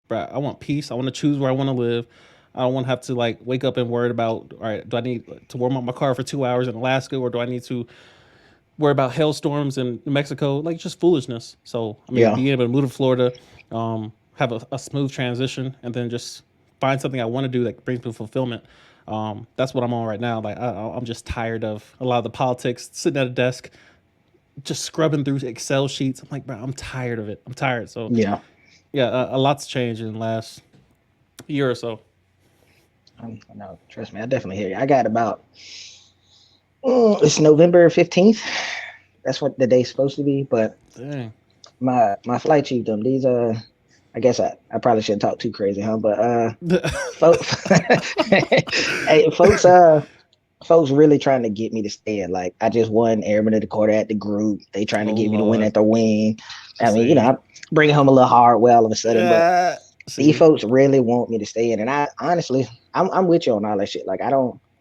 bro, I want peace. I want to choose where I want to live. I don't want to have to like wake up and worry about, all right, do I need to warm up my car for 2 hours in Alaska, or do I need to worry about hailstorms in New Mexico? Like just foolishness. So I mean, Yeah. being able to move to Florida, have a smooth transition, and then just find something I want to do that brings me fulfillment. That's what I'm on right now. Like I'm just tired of a lot of the politics, sitting at a desk, just scrubbing through Excel sheets. I'm like, bro, I'm tired of it. I'm tired. So Yeah. yeah, a lot's changed in the last year or so. No, trust me, I definitely hear you. I got about it's November 15th. That's what the day's supposed to be. But Dang. my flight chief them these I guess I probably shouldn't talk too crazy, huh? But folks, hey, folks really trying to get me to stay. Like I just won airman of the quarter at the group. They trying to Oh get me to win Lord. at the wing. I mean, See. I'm bringing home a little hard way all of a sudden, but these See. folks really want me to stay in. And I honestly, I'm with you on all that shit. Like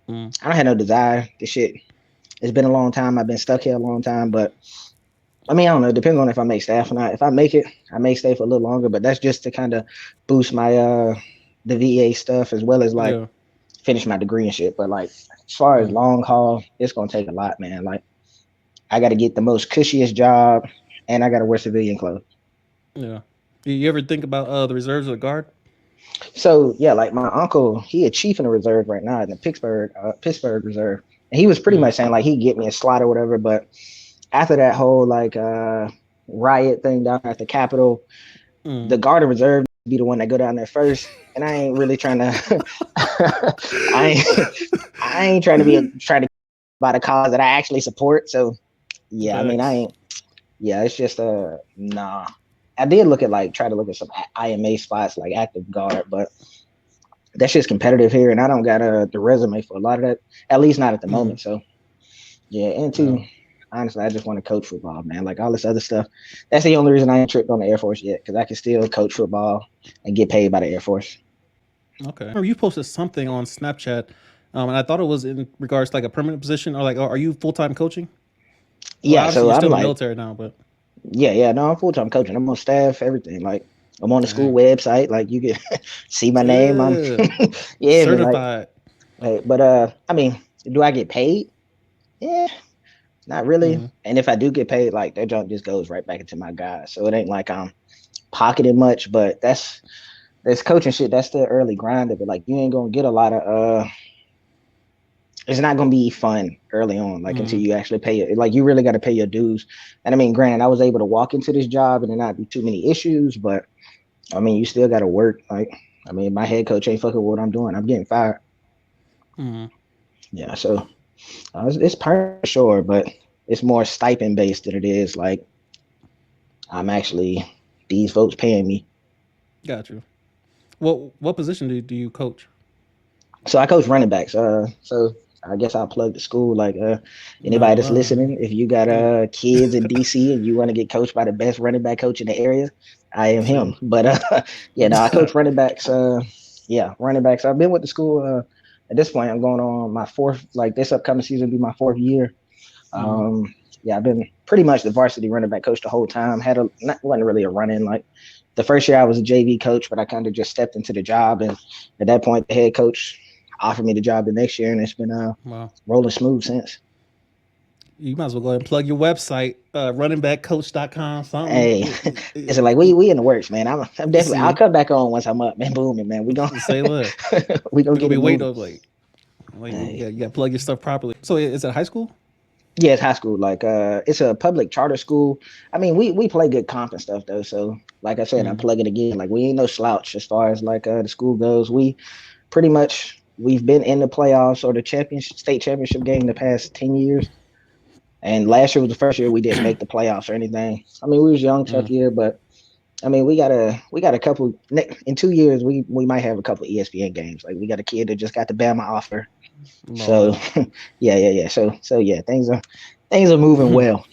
Mm, I don't have no desire. This shit. It's been a long time. I've been stuck here a long time, but I mean, I don't know. It depends on if I make staff or not. If I make it, I may stay for a little longer, but that's just to kind of boost my the VA stuff as well as like yeah. finish my degree and shit. But like as far as Mm, long haul, it's gonna take a lot, man. Like I got to get the most cushiest job, and I got to wear civilian clothes. yeah. You ever think about the reserves of the guard? So yeah, like my uncle, he a chief in the reserve right now in the Pittsburgh Reserve, and he was pretty Mm, much saying like he'd get me a slot or whatever. But after that whole like riot thing down at the Capitol, mm. the Guard and Reserve be the one that go down there first, and I ain't really trying to. I ain't, I ain't trying to trying to by the cause that I actually support. So yeah, I mean I Facts. ain't. Yeah, it's just nah. I did look at like try to look at some IMA spots like active guard, but that's just competitive here, and I don't got the resume for a lot of that. At least not at the Mm, moment. So yeah, and yeah. two, honestly, I just want to coach football, man. Like all this other stuff. That's the only reason I ain't tripped on the Air Force yet, because I can still coach football and get paid by the Air Force. Okay. I remember you posted something on Snapchat, and I thought it was in regards to like a permanent position, or like, are you full time coaching? Well, Yeah, obviously so you're I'm still in the like, military now, but yeah, no, I'm full time coaching. I'm on staff, everything. Like I'm on the school dang. website. Like you can see my name. I'm Yeah. yeah, man. Certified. But I mean, do I get paid? Yeah, not really. Mm, And if I do get paid, like that junk just goes right back into my guys. So it ain't like I'm pocketing much, but that's coaching shit. That's the early grind of it. Like you ain't gonna get a lot of it's not gonna be fun early on, like until mm, you actually pay it. Like you really gotta pay your dues. And I mean, granted, I was able to walk into this job and there not be too many issues, but I mean, you still gotta work. Like, I mean, my head coach ain't fucking with what I'm doing. I'm getting fired. mm. Yeah, so it's permanent, sure, but it's more stipend based than it is like I'm actually these folks paying me. Got you. What position do you coach? So I coach running backs. So I guess I'll plug the school. Like, anybody No. that's listening, if you got Yeah. kids in DC and you want to get coached by the best running back coach in the area, I am him. See. But yeah, no, I coach running backs. Yeah, running backs. I've been with the school. At this point, I'm going on my fourth. Like this upcoming season, will be my fourth year. Mm, Um, yeah, I've been pretty much the varsity running back coach the whole time. Had a not wasn't really a run in like the first year I was a JV coach, but I kind of just stepped into the job, and at that point, the head coach offered me the job the next year, and it's been wow. rolling smooth since. You might as well go ahead and plug your website, runningbackcoach.com, something. Hey, it's like we in the works, man. I'm definitely I'll See, come back on once I'm up, man, booming, man. We gonna say look, we gonna we're gonna get be it waiting moving. on like Hey. you got to plug your stuff properly. So is it high school? Yeah, it's high school. Like, it's a public charter school. I mean, we play good comp and stuff though. So, like I said, I'm Mm, plugging again. Like, we ain't no slouch as far as like the school goes. We pretty much we've been in the playoffs or the championship state championship game the past 10 years. And last year was the first year we didn't make the playoffs or anything. I mean, we was young, mm, tough year, but I mean, we got a couple in 2 years. We might have a couple ESPN games. Like, we got a kid that just got the Bama offer. So, Lord. yeah. So yeah, things are moving well.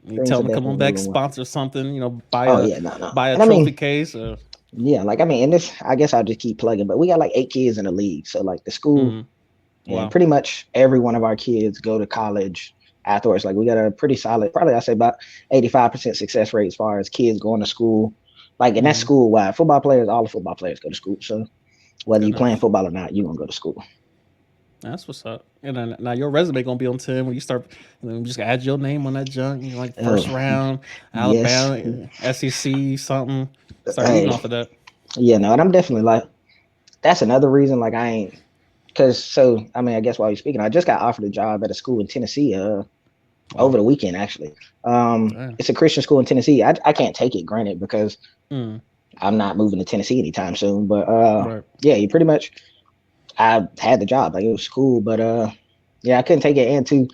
You Things tell are them to come on definitely back, moving well. sponsor something. Buy Oh a yeah, no. buy a And I trophy mean, case. Or, yeah, like I mean, and this I guess I'll just keep plugging, but we got like 8 kids in the league. So like the school mm, and wow. pretty much every one of our kids go to college afterwards. Like we got a pretty solid, probably I say about 85% success rate as far as kids going to school, Like, and that's Mm, school wide. Football players, all the football players go to school. So whether you playing goodness. football or not, you gonna go to school. That's what's up. And then now your resume gonna be on 10 when you start. And then just add your name on that junk. You know, like Oh, first round, yes. Alabama, SEC, something. Start eating Hey, off of that. yeah, no, and I'm definitely like, that's another reason. Like, I ain't, because so I mean, I guess while you're speaking, I just got offered a job at a school in Tennessee. Over Wow. the weekend actually. Damn. It's a Christian school in Tennessee. I can't take it granted because Mm, I'm not moving to Tennessee anytime soon. But right. yeah, you pretty much I had the job. Like, it was cool, but yeah, I couldn't take it. And two,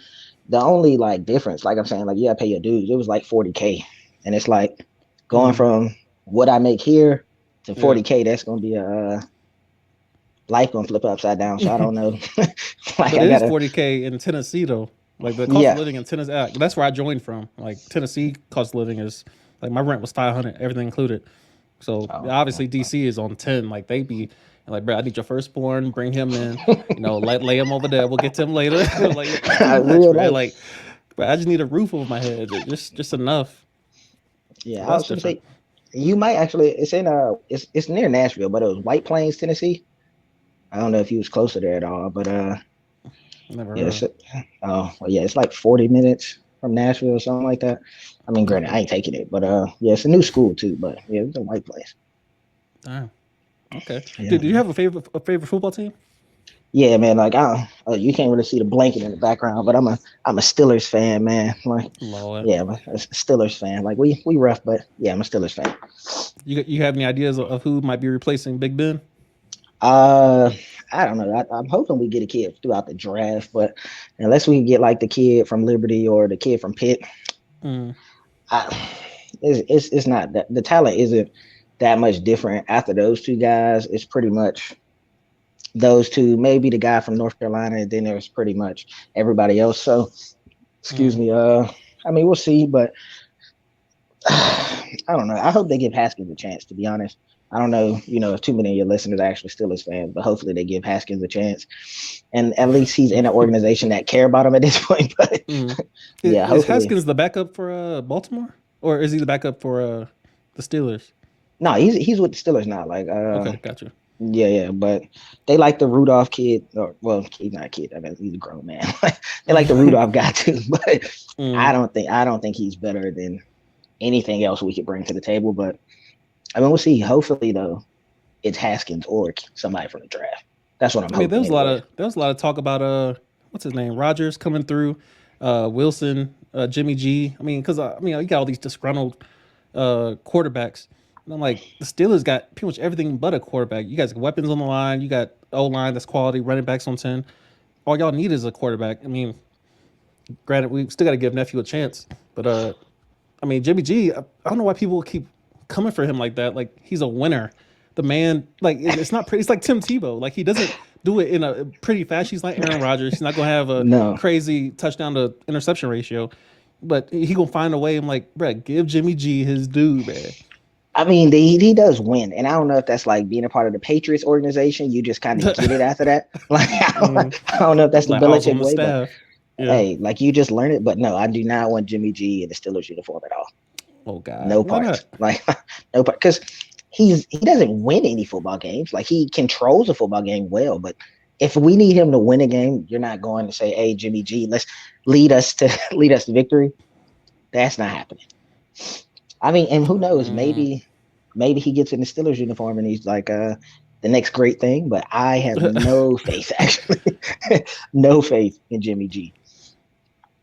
the only like difference, like I'm saying, like, yeah, pay your dues. It was like 40K, and it's like going Mm, from what I make here to yeah. 40K. That's gonna be a life gonna flip upside down. So I don't know. Like, But I it is gotta, 40K in Tennessee though. Like the cost of yeah. living in Tennessee, that's where I joined from. Like Tennessee cost of living is like my rent was 500, everything included. So Oh, obviously DC is on 10. Like they be like, bro, I need your firstborn, bring him in. You know, lay him over there. We'll get to him later. Like it's too much, real bro. life. Like, but I just need a roof over my head, just enough. Yeah, So I that's was gonna different. say you might actually. It's near Nashville, but it was White Plains, Tennessee. I don't know if you was closer there at all, but Never yeah, heard. oh well, yeah, it's like 40 minutes from Nashville or something like that. I mean, granted, Okay. I ain't taking it, but yeah, it's a new school too. But yeah, it's a White Plains. Damn. Okay. Yeah, Dude, do you have a favorite football team? yeah, man. Like, you can't really see the blanket in the background, but I'm a Steelers fan, man. Like, Lord. yeah, I'm a Steelers fan. Like, we rough, but yeah, I'm a Steelers fan. You have any ideas of who might be replacing Big Ben? Uh, I don't know. I'm hoping we get a kid throughout the draft, but unless we get like the kid from Liberty or the kid from Pitt, Mm, I, it's not that the talent isn't that much different after those two guys. It's pretty much those two, maybe the guy from North Carolina, and then there's pretty much everybody else. So, excuse mm. me. I mean, we'll see, but I don't know. I hope they give Haskins a chance. To be honest, I don't know. If too many of your listeners are actually Steelers fans, but hopefully they give Haskins a chance, and at least he's in an organization that care about him at this point. But Mm. yeah, Is hopefully. Haskins the backup for Baltimore, or is he the backup for the Steelers? No, he's with the Steelers now. Like, Okay, gotcha. yeah, yeah, but they like the Rudolph kid, or well, he's not a kid. I mean, he's a grown man. They like the Rudolph guy too, but Mm. I don't think he's better than anything else we could bring to the table. But I mean, we'll see. Hopefully, though, it's Haskins or somebody from the draft. That's what I'm I mean, there hoping was a lot anyway. of there was a lot of talk about what's his name, Rogers coming through, Wilson, Jimmy G. I mean, because you got all these disgruntled quarterbacks, and I'm like, the Steelers got pretty much everything but a quarterback. You guys got weapons on the line, you got O line that's quality, running backs on 10. All y'all need is a quarterback. I mean, granted, we still got to give nephew a chance, but I mean, Jimmy G, I don't know why people keep coming for him like that. Like he's a winner. The man, like it's not pretty. It's like Tim Tebow. Like he doesn't do it in a pretty fashion. He's like Aaron Rodgers. He's not gonna have a No, crazy touchdown to interception ratio, but he gonna find a way. I'm like, bruh, give Jimmy G his due, man. I mean, he does win, and I don't know if that's like being a part of the Patriots organization. You just kind of get it after that. Like, Mm, I don't know if that's the like I was Belichick on the way, but staff. Yeah. hey, like, you just learn it. But no, I do not want Jimmy G in the Steelers uniform at all. Oh God, No why parts. not? Like, no part, because he doesn't win any football games. Like, he controls a football game well, but if we need him to win a game, you're not going to say, "Hey, Jimmy G, let's lead us to victory." That's not happening. I mean, and who knows? Mm. Maybe he gets in the Steelers uniform and he's like the next great thing. But I have no faith, actually, no faith in Jimmy G.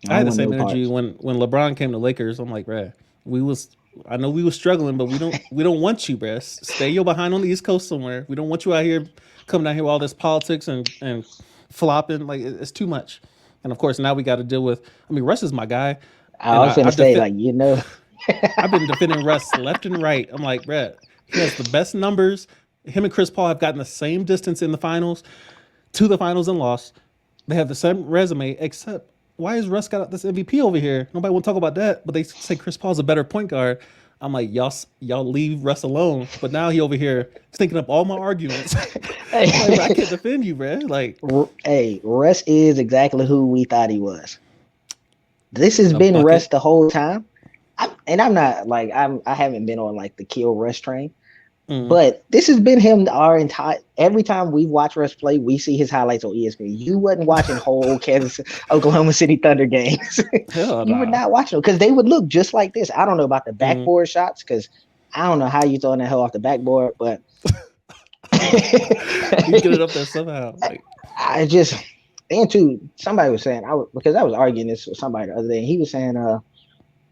I I don't had the want same no energy parts. when LeBron came to Lakers. I'm like, bruh, we was I know we was struggling, but we don't want you, bruh. Stay your behind on the East Coast somewhere. We don't want you out here coming down here with all this politics and flopping. Like it's too much. And of course, now we got to deal with. I mean, Russ is my guy, I and was gonna I've say, defended. like, I've been defending Russ left and right. I'm like, bruh, he has the best numbers. Him and Chris Paul have gotten the same distance in the finals to the finals and lost. They have the same resume, except why is Russ got this MVP over here? Nobody will talk about that, but they say Chris Paul's a better point guard. I'm like, y'all leave Russ alone. But now he over here stinking up all my arguments. I'm like, bro, I can't defend you, bro. Like hey, Russ is exactly who we thought he was. This has a been Russ bucket. the whole time. I'm not like I haven't been on like the kill Russ train, Mm. but this has been him our entire. Every time we watch Russ play, we see his highlights on ESPN. You wasn't watching whole Kansas Oklahoma City Thunder games. Hell You were nah. not watching them because they would look just like this. I don't know about the Mm. backboard shots because I don't know how you throwing that hell off the backboard, but You get it up there somehow. Like, I just and too somebody was saying because I was arguing this with somebody the other day. And he was saying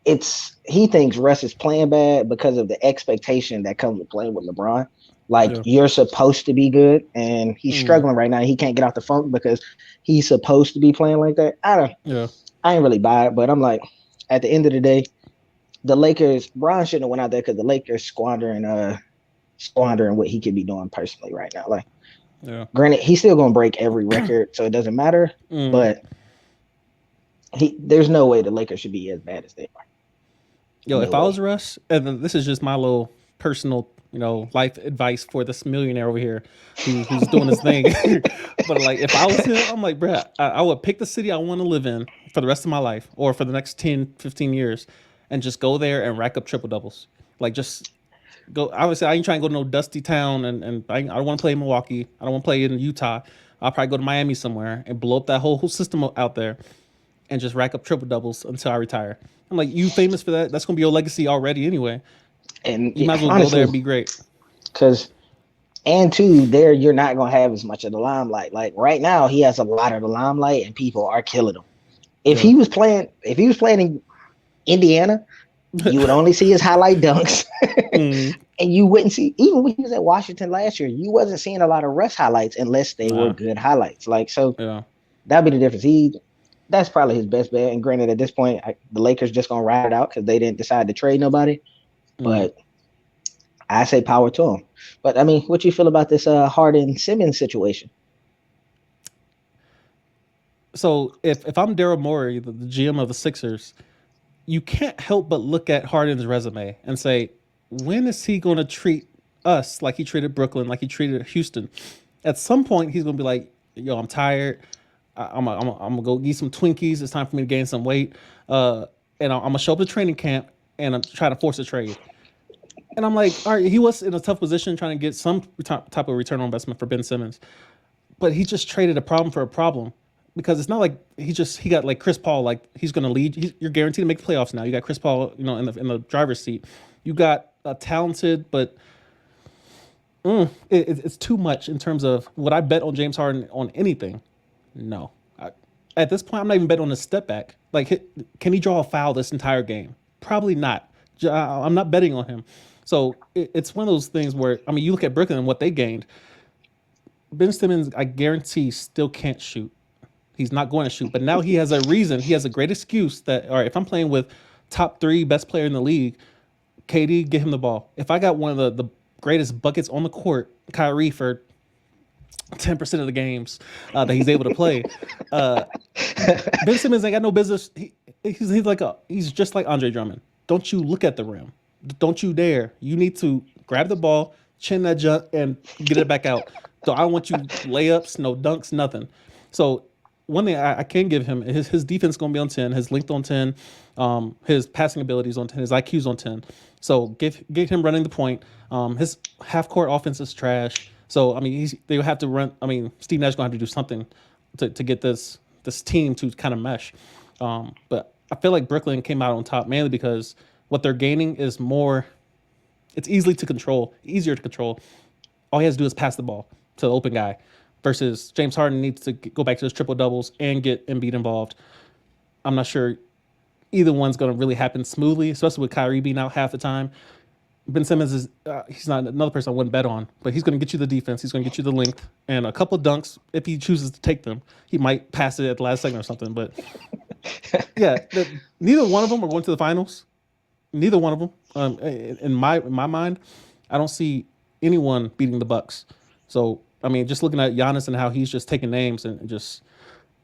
it's he thinks Russ is playing bad because of the expectation that comes with playing with LeBron. Like yeah. you're supposed to be good, and he's Mm. struggling right now. He can't get out the funk because he's supposed to be playing like that. Yeah. I ain't really buy it, but I'm like, at the end of the day, the Lakers, Bron shouldn't have went out there because the Lakers squandering what he could be doing personally right now. Like, Yeah. granted, he's still gonna break every record, so it doesn't matter. Mm. But there's no way the Lakers should be as bad as they are. Yo, No if I was way. Russ, and then this is just my little personal, life advice for this millionaire over here who's doing his thing. But like, if I was him, I'm like, bruh, I would pick the city I want to live in for the rest of my life or for the next 10, 15 years and just go there and rack up triple doubles. Like, just go. Obviously, I ain't trying to go to no dusty town, and I don't want to play in Milwaukee. I don't want to play in Utah. I'll probably go to Miami somewhere and blow up that whole system out there and just rack up triple doubles until I retire. I'm like, you famous for that? That's gonna be your legacy already anyway. And You might as well go there honestly, and be great. because and two, there you're not gonna have as much of the limelight. Like right now, he has a lot of the limelight, and people are killing him. Yeah. If he was playing in Indiana, you would only see his highlight dunks, Mm, and you wouldn't see even when he was at Washington last year. You wasn't seeing a lot of Russ highlights unless they were nah. good highlights. Like so, Yeah. that'd be the difference. That's probably his best bet. And granted, at this point, the Lakers just gonna ride it out because they didn't decide to trade nobody. Mm. But I say power to him. But I mean, what you feel about this Harden Simmons situation? So if I'm Daryl Morey, the GM of the Sixers, you can't help but look at Harden's resume and say, when is he going to treat us like he treated Brooklyn, like he treated Houston? At some point, he's going to be like, yo, I'm tired. I'm gonna go eat some Twinkies. It's time for me to gain some weight. And I'm gonna show up to training camp and I'm trying to force a trade. And I'm like, all right, he was in a tough position trying to get some type of return on investment for Ben Simmons, but he just traded a problem for a problem because it's not like he got like Chris Paul, like he's gonna lead. You're guaranteed to make the playoffs now. You got Chris Paul, in the driver's seat. You got a talented, but it's too much in terms of would I bet on James Harden on anything? No. At this point, I'm not even betting on a step back. Like, can he draw a foul this entire game? Probably not. I'm not betting on him. So it's one of those things where, I mean, you look at Brooklyn and what they gained. Ben Simmons, I guarantee, still can't shoot. He's not going to shoot. But now he has a reason. He has a great excuse that, all right, if I'm playing with top three best player in the league, KD, get him the ball. If I got one of the greatest buckets on the court, Kyrie, for 10% of the games that he's able to play. Ben Simmons ain't got no business. He's just like Andre Drummond. Don't you look at the rim. Don't you dare. You need to grab the ball, chin that junk, and get it back out. So I don't want you layups, no dunks, nothing. So one thing I can give him, his defense is going to be on 10, his length on 10, his passing abilities on 10, his IQ's on 10. So get him running the point. His half court offense is trash. So I mean, they have to run. I mean, Steve Nash going to have to do something to get this team to kind of mesh. But I feel like Brooklyn came out on top mainly because what they're gaining is more. It's easier to control. All he has to do is pass the ball to the open guy, versus James Harden needs to go back to his triple doubles and get Embiid involved. I'm not sure either one's going to really happen smoothly, especially with Kyrie being out half the time. Ben Simmons is he's not another person I wouldn't bet on, but he's going to get you the defense. He's going to get you the length and a couple of dunks if he chooses to take them. He might pass it at the last second or something, but yeah, neither one of them are going to the finals. Neither one of them, in my mind, I don't see anyone beating the Bucks. So I mean, just looking at Giannis and how he's just taking names and just,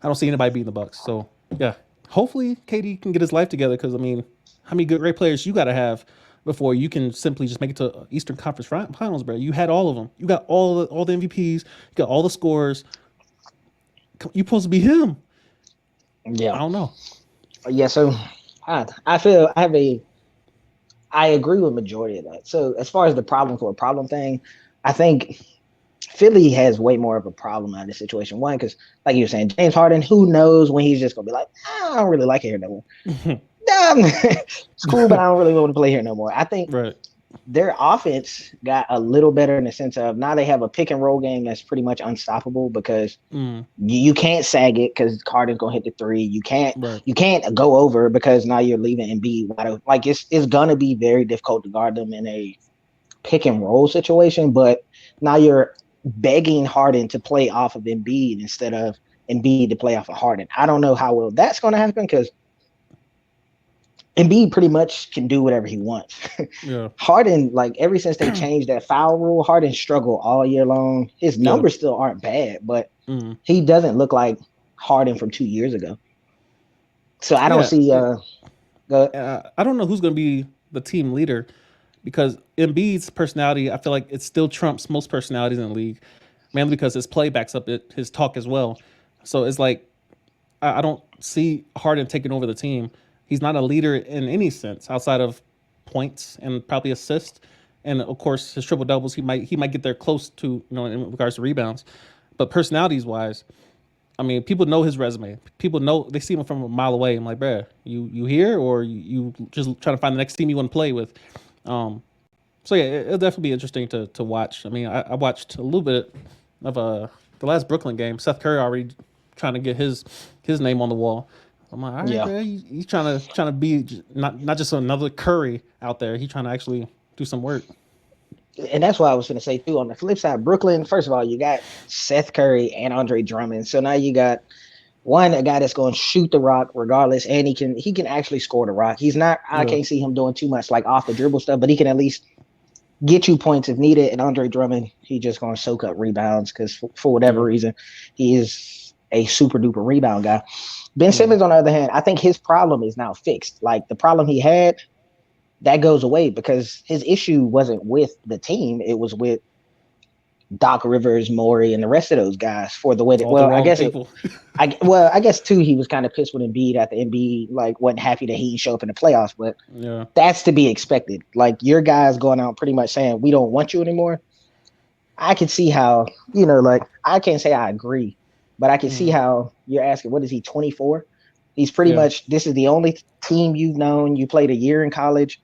I don't see anybody beating the Bucks. So yeah, hopefully KD can get his life together because I mean, how many good great players you got to have before you can simply just make it to Eastern Conference Finals, bro? You had all of them. You got all the MVPs. You got all the scores. You supposed to be him. I Yeah, don't know. yeah. So I feel I have a I agree with majority of that. So as far as the problem for a problem thing, I think Philly has way more of a problem out of the situation. One, because like you were saying, James Harden, who knows when he's just gonna be like, I don't really like it here no more. It's cool, but I don't really want to play here no more. I think Right. their offense got a little better in the sense of now they have a pick and roll game that's pretty much unstoppable because Mm, you can't sag it because Harden's gonna hit the three. right. You can't go over because now you're leaving Embiid wide open. Like it's gonna be very difficult to guard them in a pick and roll situation. But now you're begging Harden to play off of Embiid instead of Embiid to play off of Harden. I don't know how well that's gonna happen because Embiid pretty much can do whatever he wants. Yeah. Harden, like ever since they changed that foul rule, Harden struggled all year long. His Yeah. numbers still aren't bad, but Mm. he doesn't look like Harden from 2 years ago. So I don't Yeah. see the I don't know who's going to be the team leader because Embiid's personality, I feel like it still trumps most personalities in the league, mainly because his play backs up his talk as well. So it's like I don't see Harden taking over the team. He's not a leader in any sense outside of points and probably assists, and of course his triple doubles. He might get there close to in regards to rebounds, but personalities wise, I mean, people know his resume. People know they see him from a mile away. I'm like, bruh, you here or you just trying to find the next team you want to play with? Um, so yeah, it'll definitely be interesting to watch. I mean, I watched a little bit of the last Brooklyn game. Seth Curry already trying to get his name on the wall. I'm like, all right, yeah. bro, he's trying to be not just another Curry out there. He's trying to actually do some work. And that's what I was going to say too. On the flip side, Brooklyn, first of all, you got Seth Curry and Andre Drummond. So now you got one a guy that's going to shoot the rock regardless, and he can actually score the rock. He's not. I Yeah, can't see him doing too much like off the dribble stuff, but he can at least get you points if needed. And Andre Drummond, he just going to soak up rebounds because for whatever yeah, reason, he is a super duper rebound guy. Ben yeah. Simmons, on the other hand, I think his problem is now fixed. Like the problem he had, that goes away because his issue wasn't with the team; it was with Doc Rivers, Morey, and the rest of those guys for the way that. All the Well, I wrong guess it. people. I guess too. He was kind of pissed with Embiid at the Embiid like wasn't happy that he didn't show up in the playoffs, but Yeah. that's to be expected. Like your guys going out pretty much saying we don't want you anymore. I can see how like I can't say I agree, but I can see Mm, how you're asking. What is he 24? He's pretty yeah. much this is the only team you've known. You played a year in college.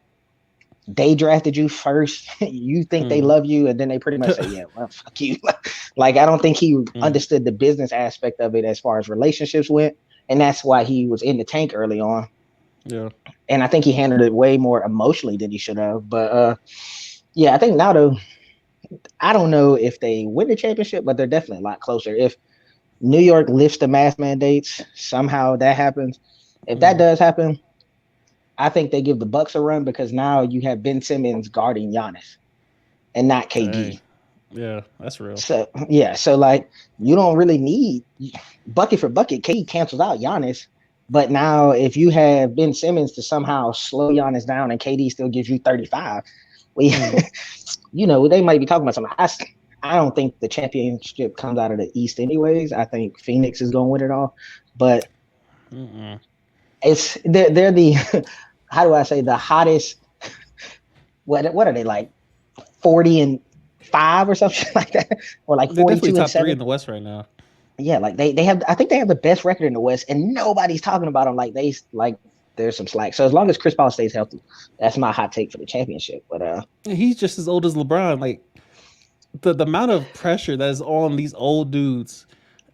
They drafted you first. You think they Mm. love you, and then they pretty much say, "Yeah, well, fuck you." Like I don't think he Mm, understood the business aspect of it as far as relationships went, and that's why he was in the tank early on. yeah. And I think he handled it way more emotionally than he should have. But yeah, I think now though, I don't know if they win the championship, but they're definitely a lot closer. If New York lifts the mask mandates, somehow that happens. If that Mm. does happen, I think they give the Bucks a run because now you have Ben Simmons guarding Giannis and not Dang. KD. Yeah, that's real. So yeah, so like you don't really need bucket for bucket. KD cancels out Giannis, but now if you have Ben Simmons to somehow slow Giannis down and KD still gives you 35, we Mm. they might be talking about something. I don't think the championship comes out of the East anyways. I think Phoenix is going to win it all, but Mm-mm. they're the how do I say the hottest? What are they like 40-5 or something like that, or like They're forty definitely two and top three seven? in the West right now. Yeah, like they have. I think they have the best record in the West, and nobody's talking about them. Like there's some slack. So as long as Chris Paul stays healthy, that's my hot take for the championship. But And he's just as old as LeBron. Like the amount of pressure that is on these old dudes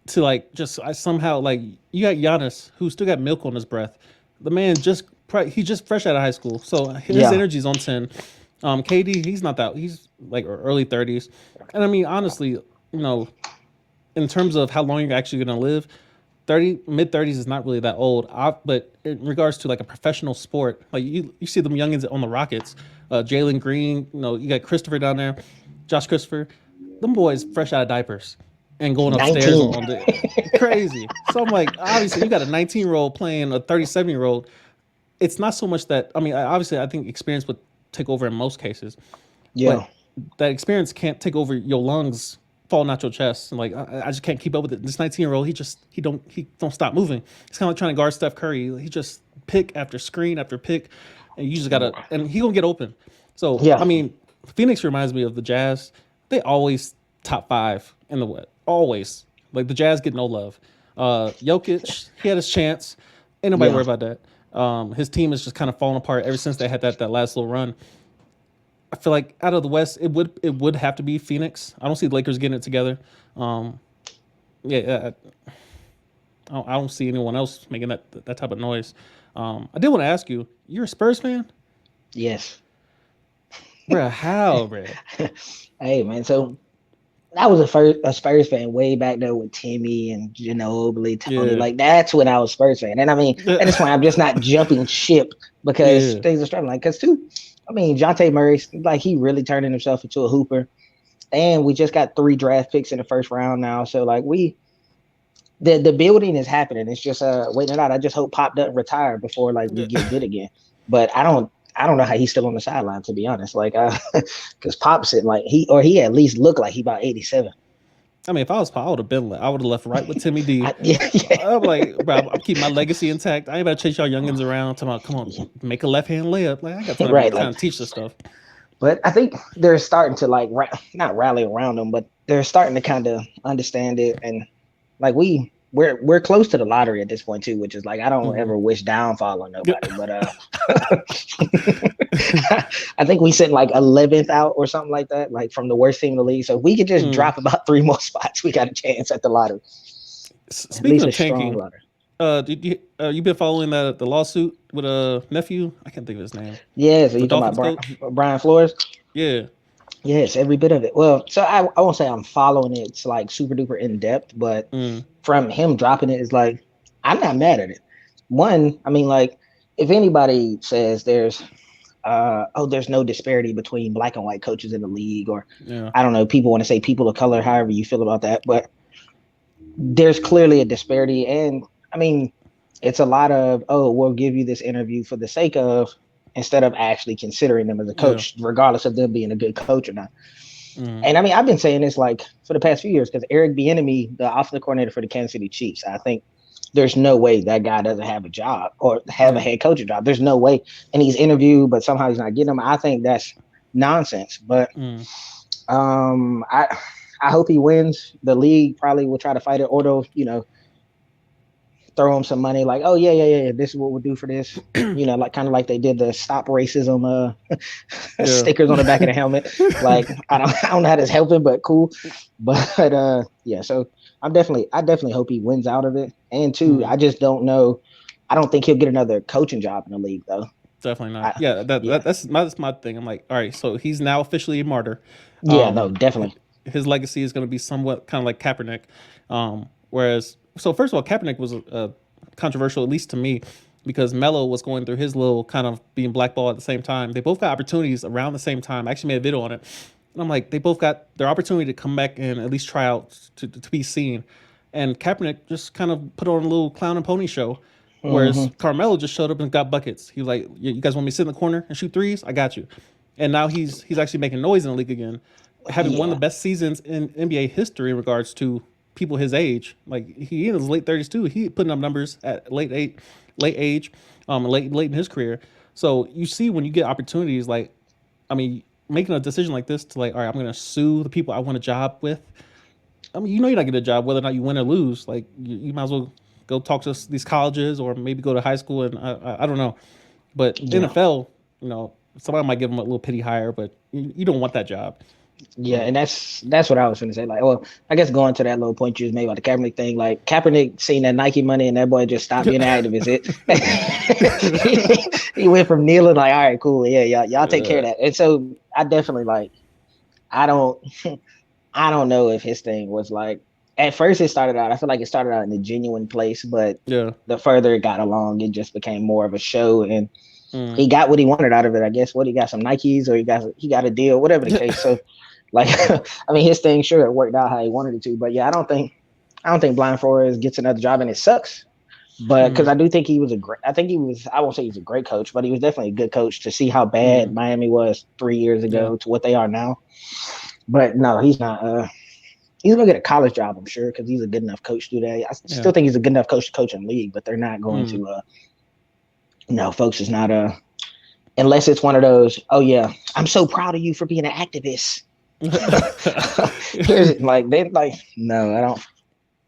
to like just somehow like you got Giannis who still got milk on his breath. The man he's just fresh out of high school, so his yeah, energy's on 10. KD, he's not that. He's like early 30s, and I mean honestly, in terms of how long you're actually going to live, 30 mid 30s is not really that old. But in regards to like a professional sport, like you see them youngins on the Rockets, Jalen Green, you got Christopher down there, Josh Christopher, them boys fresh out of diapers and going upstairs 19. on the crazy. So I'm like, obviously you got a 19-year-old playing a 37-year-old. It's not so much that I mean, obviously I think experience would take over in most cases, Yeah, but that experience can't take over your lungs falling out your chest and like I just can't keep up with it. This 19-year-old, he don't stop moving. It's kind of like trying to guard Steph Curry. He just pick after screen after pick, and you just gotta, and he gonna get open. So Yeah, I mean, Phoenix reminds me of the Jazz. They always top five in the West. Always. Like the Jazz get no love. Jokic, he had his chance. Ain't nobody yeah. worried about that. His team is just kind of falling apart ever since they had that last little run. I feel like out of the West, it would have to be Phoenix. I don't see the Lakers getting it together. Um, yeah, I don't see anyone else making that type of noise. I did want to ask you, you're a Spurs fan, Yes. bruh? How, bruh? Hey man, so I was a Spurs fan way back there with Timmy and Ginobili, Tony. Yeah, Like that's when I was Spurs fan. And I mean, at this point, I'm just not jumping ship because yeah, things are struggling. Like, cause too, I mean, Jonte Murray, like he really turning himself into a hooper. And we just got 3 draft picks in the first round now. So like the building is happening. It's just waiting it out. I just hope Pop doesn't retire before like we get good again. But I don't know how he's still on the sideline to be honest. Like because Pop said like he at least looked like he about 87. I mean, if I was Paul, I would have been. I would have left right with Timmy D. Yeah, yeah, I'm like, bro, I'm keeping my legacy intact. I ain't about to chase y'all youngins around. Talking about, come on, make a left hand layup. Like I got time to right. kind Like, of teach this stuff. but I think they're starting to like not rally around them, but they're starting to kind of understand it. And like we're close to the lottery at this point too, which is like I don't Mm-hmm. ever wish downfall on Yeah. nobody, but I think we sent like 11th out or something like that, like from the worst team in the league. So if we could just Mm. drop about 3 more spots, we got a chance at the lottery, at Speaking least of a strong tanking, lottery. did you been following the lawsuit with a nephew? I can't think of his name. Yeah, so The you talking Dolphins about coach. Brian Flores? Yeah. Yes, every bit of it. Well, so I won't say I'm following it. It's like super duper in depth, but Mm. from him dropping it is like I'm not mad at it. One, I mean, like if anybody says there's no disparity between black and white coaches in the league, or Yeah. I don't know, people want to say people of color, however you feel about that, but there's clearly a disparity. And I mean, it's a lot of, oh, we'll give you this interview for the sake of, instead of actually considering them as a Yeah. coach, regardless of them being a good coach or not. Mm. And I mean, I've been saying this like for the past few years because Eric Bieniemy, the offensive coordinator for the Kansas City Chiefs, I think there's no way that guy doesn't have a job or have a Yeah. head coaching job. There's no way. And he's interviewed, but somehow he's not getting them. I think that's nonsense. But Mm. um, I I hope he wins. The league probably will try to fight it, or they'll throw him some money. Like, oh yeah, yeah, yeah, yeah, this is what we'll do for this. Like kind of like they did the stop racism Yeah. stickers on the back of the helmet. Like I don't know how this helping, but cool. But yeah, so I definitely hope he wins out of it. And two, Mm. I just don't know. I don't think he'll get another coaching job in the league though. Definitely not. I Yeah. yeah. That's my thing. I'm like, all right. So he's now officially a martyr. Yeah, no, Um, definitely. his legacy is going to be somewhat kind of like Kaepernick. Whereas, so first of all, Kaepernick was controversial, at least to me, because Melo was going through his little kind of being blackballed at the same time. They both got opportunities around the same time. I actually made a video on it. And I'm like, they both got their opportunity to come back and at least try out to be seen. And Kaepernick just kind of put on a little clown and pony show. Whereas Hmm. Carmelo just showed up and got buckets. He was like, you guys want me to sit in the corner and shoot threes? I got you. And now he's actually making noise in the league again, having one of Yeah. the best seasons in NBA history in regards to people his age. Like he in his late 30s too. He putting up numbers at late age, late in his career. So you see when you get opportunities, like I mean, making a decision like this to like, all right, I'm gonna sue the people I want a job with. I mean, you're not getting a job whether or not you win or lose. Like you might as well go talk to these colleges or maybe go to high school and I don't know. But Yeah. NFL, somebody might give them a little pity hire, but you don't want that job. Yeah, and that's what I was going to say. Like, well, I guess going to that little point you just made about the Kaepernick thing, like Kaepernick seen that Nike money and that boy just stopped being an activist. He went from kneeling like, all right, cool, yeah, y'all take care of uh, that. And so I definitely like, I don't, I don't know if his thing was like. At first, it started out. I feel like it started out in a genuine place, but yeah. the further it got along, it just became more of a show. And Mm. he got what he wanted out of it. I guess what he got some Nikes or he got a deal, whatever the case. So like, I mean, his thing sure it worked out how he wanted it to, but yeah, I don't think Blind Forest gets another job, and it sucks. But because Mm. I do think he was a great, I think he was, I won't say he's a great coach, but he was definitely a good coach to see how bad Mm. Miami was 3 years Yeah. ago to what they are now. But no, he's not. He's gonna get a college job, I'm sure, because he's a good enough coach to do that. I Yeah. still think he's a good enough coach to coach in the league, but they're not going Mm. to No, folks is not unless it's one of those, oh yeah, I'm so proud of you for being an activist. Here's like they like no, I don't,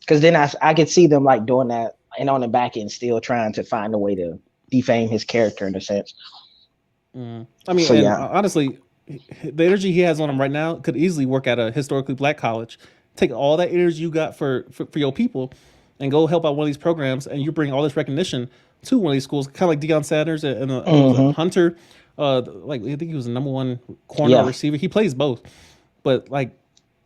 because then I could see them like doing that and on the back end still trying to find a way to defame his character in a sense. I mean, So and yeah. honestly, the energy he has on him right now could easily work at a historically black college. Take all that energy you got for your people, and go help out one of these programs, and you bring all this recognition to one of these schools, kind of like Deion Sanders and I think it was Hmm. Hunter, like I think he was the number one corner or Yeah. receiver. He plays both, but like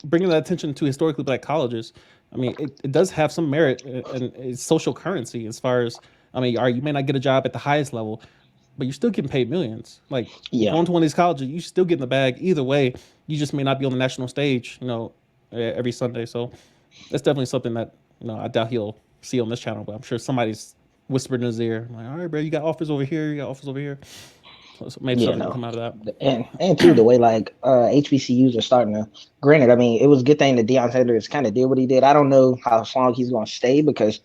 bringing that attention to historically black colleges, I mean, it does have some merit and it's social currency as far as I mean, you may not get a job at the highest level, but you're still getting paid millions. Like Yeah. going to one of these colleges, you still get in the bag either way. You just may not be on the national stage, every Sunday. So that's definitely something that I doubt he'll see on this channel, but I'm sure somebody's whispered in his ear, like, all right, bro, you got offers over here, you got offers over here. So maybe Yeah, something can no. come out of And too, the way like HBCUs are starting to, granted, I mean, it was a good thing that Deion Sanders kind of did what he did. I don't know how long he's gonna stay because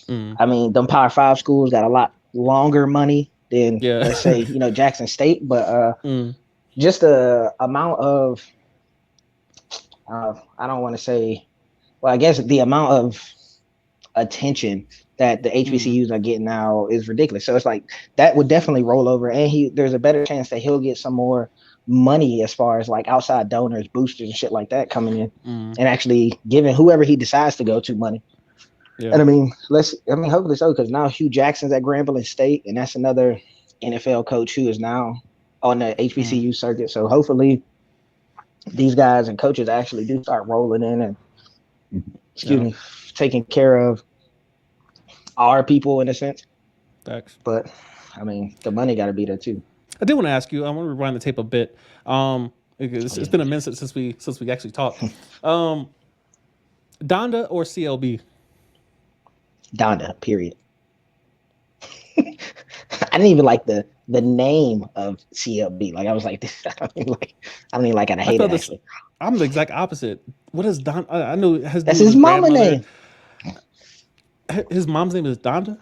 that. I mean, them Power Five schools got a lot longer money than Yeah. let's say, Jackson State, but mm, just the amount of I don't want to say, well, I guess the amount of attention that the mm, HBCUs are getting now is ridiculous. So it's like that would definitely roll over, and there's a better chance that he'll get some more money as far as like outside donors, boosters, and shit like that coming in, mm, and actually giving whoever he decides to go to money. yeah. And I mean, hopefully so, because now Hugh Jackson's at Grambling State, and that's another NFL coach who is now on the Mm, HBCU circuit. So hopefully these guys and coaches actually do start rolling in and, excuse yeah. me, taking care of our people in a sense. Facts. But I mean, the money got to be there too. I did want to ask you. I want to rewind the tape a bit. Oh It's yeah, been a minute since we actually talked. Um, Donda or CLB? Donda. Period. I didn't even like the name of CLB. Like I was like, this. I don't even like. I I hate it felt this. actually. I'm the exact opposite. What is Don? I know it has to do That's with his his mama grandmother. name. His mom's name is Donda,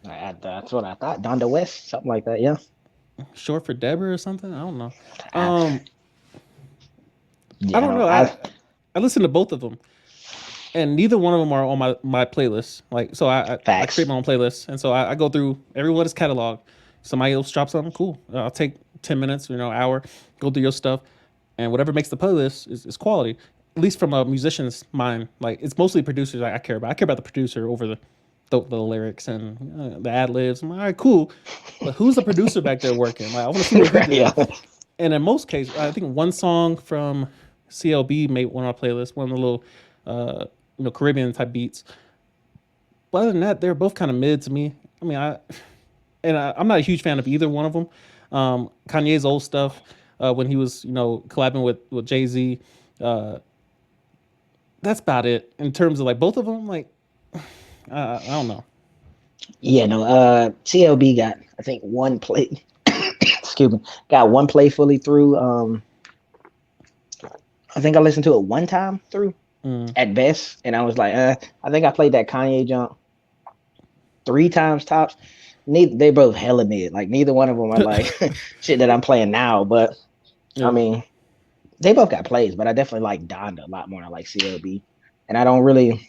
That's what I thought. Donda West, something like that. Yeah. short for Deborah or something. I don't know. I, Um, I yeah. don't No. know. I listened to both of them, and neither one of them are on my playlist. Like, so I create Facts. my own playlist, and so I go through everyone's catalog. Somebody else drops something cool. I'll take 10 minutes, hour, go through your stuff, and whatever makes the playlist is quality. At least from a musician's mind, like it's mostly producers I care about. I care about the producer over the lyrics and the ad libs. I'm like, all right, cool, but who's the producer back there working? Like, I want to see what he Yeah. did. And in most cases, I think one song from CLB made one of my playlists, one of the little, uh, Caribbean type beats. But other than that, they're both kind of mid to me. I mean, I'm not a huge fan of either one of them. Kanye's old stuff, when he was, collabing with Jay Z, uh, that's about it in terms of like both of them. Like, I don't know. Yeah. No. CLB got I think one play. Excuse me. Got one play fully through. I think I listened to it one time through Mm. at best, and I was like, I think I played that Kanye jump three times tops. Neither they both hella mid. Like neither one of them are like shit that I'm playing now. But I Yeah. mean, they both got plays. But I definitely like Donda a lot more than I like CLB. And I don't really.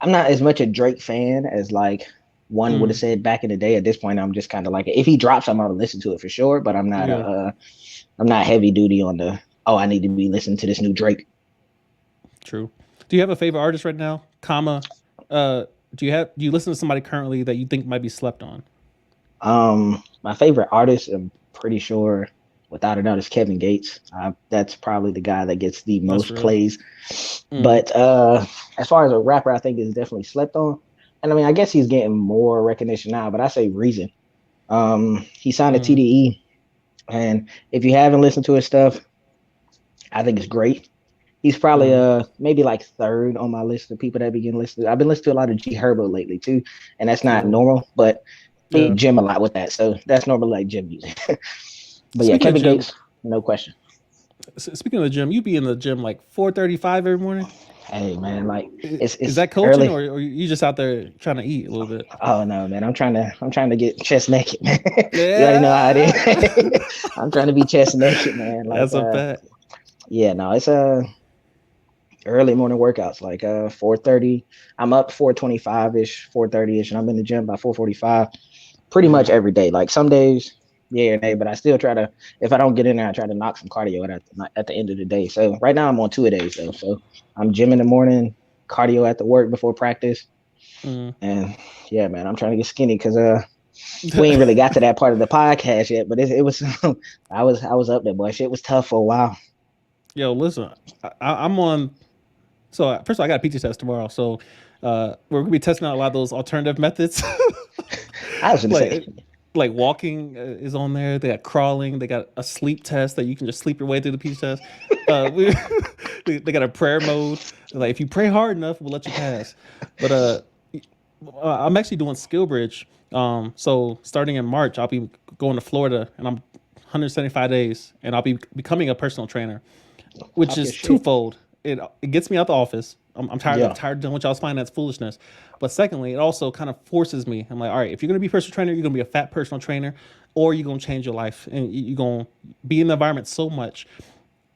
I'm not as much a Drake fan as like one would have Mm. said back in the day. At this point, I'm just kind of like, if he drops, I'm gonna listen to it for sure. But Yeah. I'm not heavy duty on the. Oh, I need to be listening to this new Drake. True. Do you have a favorite artist right now? Comma. Uh, do you listen to somebody currently that you think might be slept on? My favorite artist, I'm pretty sure, without a doubt, is Kevin Gates. That's probably the guy that gets the That's most real. plays. Mm. But as far as a rapper, I think is definitely slept on. And I mean, I guess he's getting more recognition now. But I say Reason. He signed a Mm. TDE, and if you haven't listened to his stuff, I think it's great. He's probably Mm. maybe like third on my list of people that begin listening. I've been listening to a lot of G Herbo lately too, and that's not Oh. normal, but we Yeah. gym a lot with that, so that's normally like gym music. But yeah, Speaking of Kevin gym, Gates, no question. speaking of the gym, you be in the gym like 4:35 every morning. Hey man, like Is it's that coaching, early. or you just out there trying to eat a little bit? Oh no, man, I'm trying to get chest naked, man. You already know how it Yeah, is. I'm trying to be chest naked, man. Like that's a fact. yeah, no, it's early morning workouts, like 4:30. I'm up 4:25 ish, 4:30 ish, and I'm in the gym by 4:45 pretty much Mm, every day. Like some days, yeah and nay, but I still try to, if I don't get in there, I try to knock some cardio at the end of the day. So right now I'm on 2 a days though. So I'm gym in the morning, cardio at the work before practice. mm. And yeah, man, I'm trying to get skinny because we ain't really got to that part of the podcast yet, but it was I was up there, boy. Shit was tough for a while. Yo, listen, I'm on. So first of all, I got a PT test tomorrow. So we're gonna be testing out a lot of those alternative methods. I was gonna say, like like walking is on there. They got crawling. They got a sleep test that you can just sleep your way through the PT test. We, they got a prayer mode. Like if you pray hard enough, we'll let you pass. But I'm actually doing skill bridge. So starting in March, I'll be going to Florida, and I'm 175 days, and I'll be becoming a personal trainer, which talk your is shit. twofold. It gets me out the office. I'm tired. I'm Yeah, tired of doing what y'all's finance foolishness. But secondly, it also kind of forces me. I'm like, all right, if you're gonna be a personal trainer, you're gonna be a fat personal trainer, or you're gonna change your life, and you're gonna be in the environment so much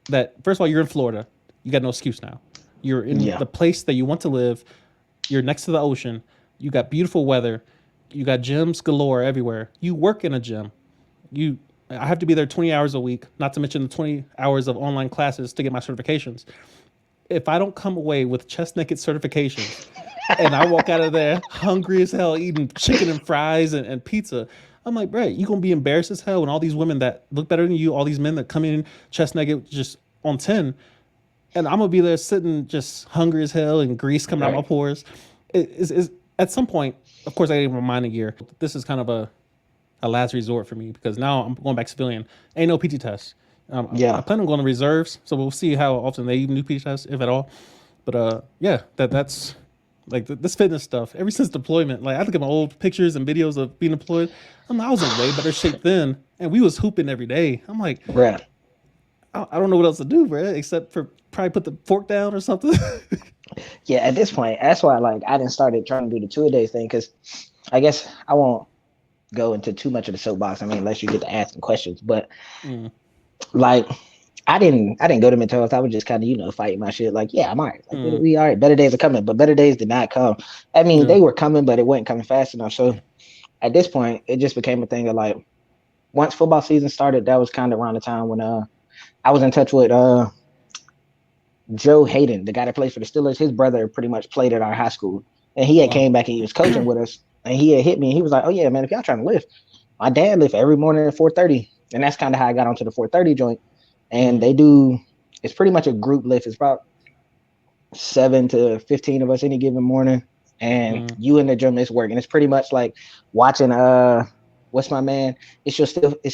that first of all, you're in Florida. You got no excuse now. You're in yeah, the place that you want to live. You're next to the ocean. You got beautiful weather. You got gyms galore everywhere. You work in a gym. You I have to be there 20 hours a week, not to mention the 20 hours of online classes to get my certifications. If I don't come away with chest naked certifications and I walk out of there hungry as hell eating chicken and fries and pizza, I'm like, bro, you gonna be embarrassed as hell when all these women that look better than you, all these men that come in chest naked just on 10, and I'm gonna be there sitting just hungry as hell and grease coming out my right, pores. Is at some point, of course, I need my mind a gear. This is kind of a last resort for me because now I'm going back civilian. Ain't no PT test. I yeah. plan on going to reserves, so we'll see how often they even do PT tests, if at all. But yeah, that's like this fitness stuff. Ever since deployment, like I look at my old pictures and videos of being deployed. I was in way better shape then, and we was hooping every day. I'm like, Bruh. I don't know what else to do, bro, except for probably put the fork down or something. Yeah, at this point, that's why like I didn't started trying to do the 2 a days thing because I guess I won't go into too much of the soapbox. I mean, unless you get to asking questions, but Mm, like I didn't go to mental health. I was just kind of fighting my shit. Like, yeah, I'm all right. Like mm, we all right. Better days are coming, but better days did not come. I mean, yeah. they were coming, but it wasn't coming fast enough. So at this point, it just became a thing of like once football season started, that was kind of around the time when I was in touch with Joe Hayden, the guy that plays for the Steelers. His brother pretty much played at our high school, and he Oh had wow. came back and he was coaching with us, and he had hit me. And he was like, "Oh yeah, man, if y'all trying to lift, my dad lift every morning at 4:30," and that's kind of how I got onto the 4:30 joint. And Mm, they do. It's pretty much a group lift. It's about 7 to 15 of us any given morning, and mm, you in the gym is working. It's pretty much like watching what's my man? It's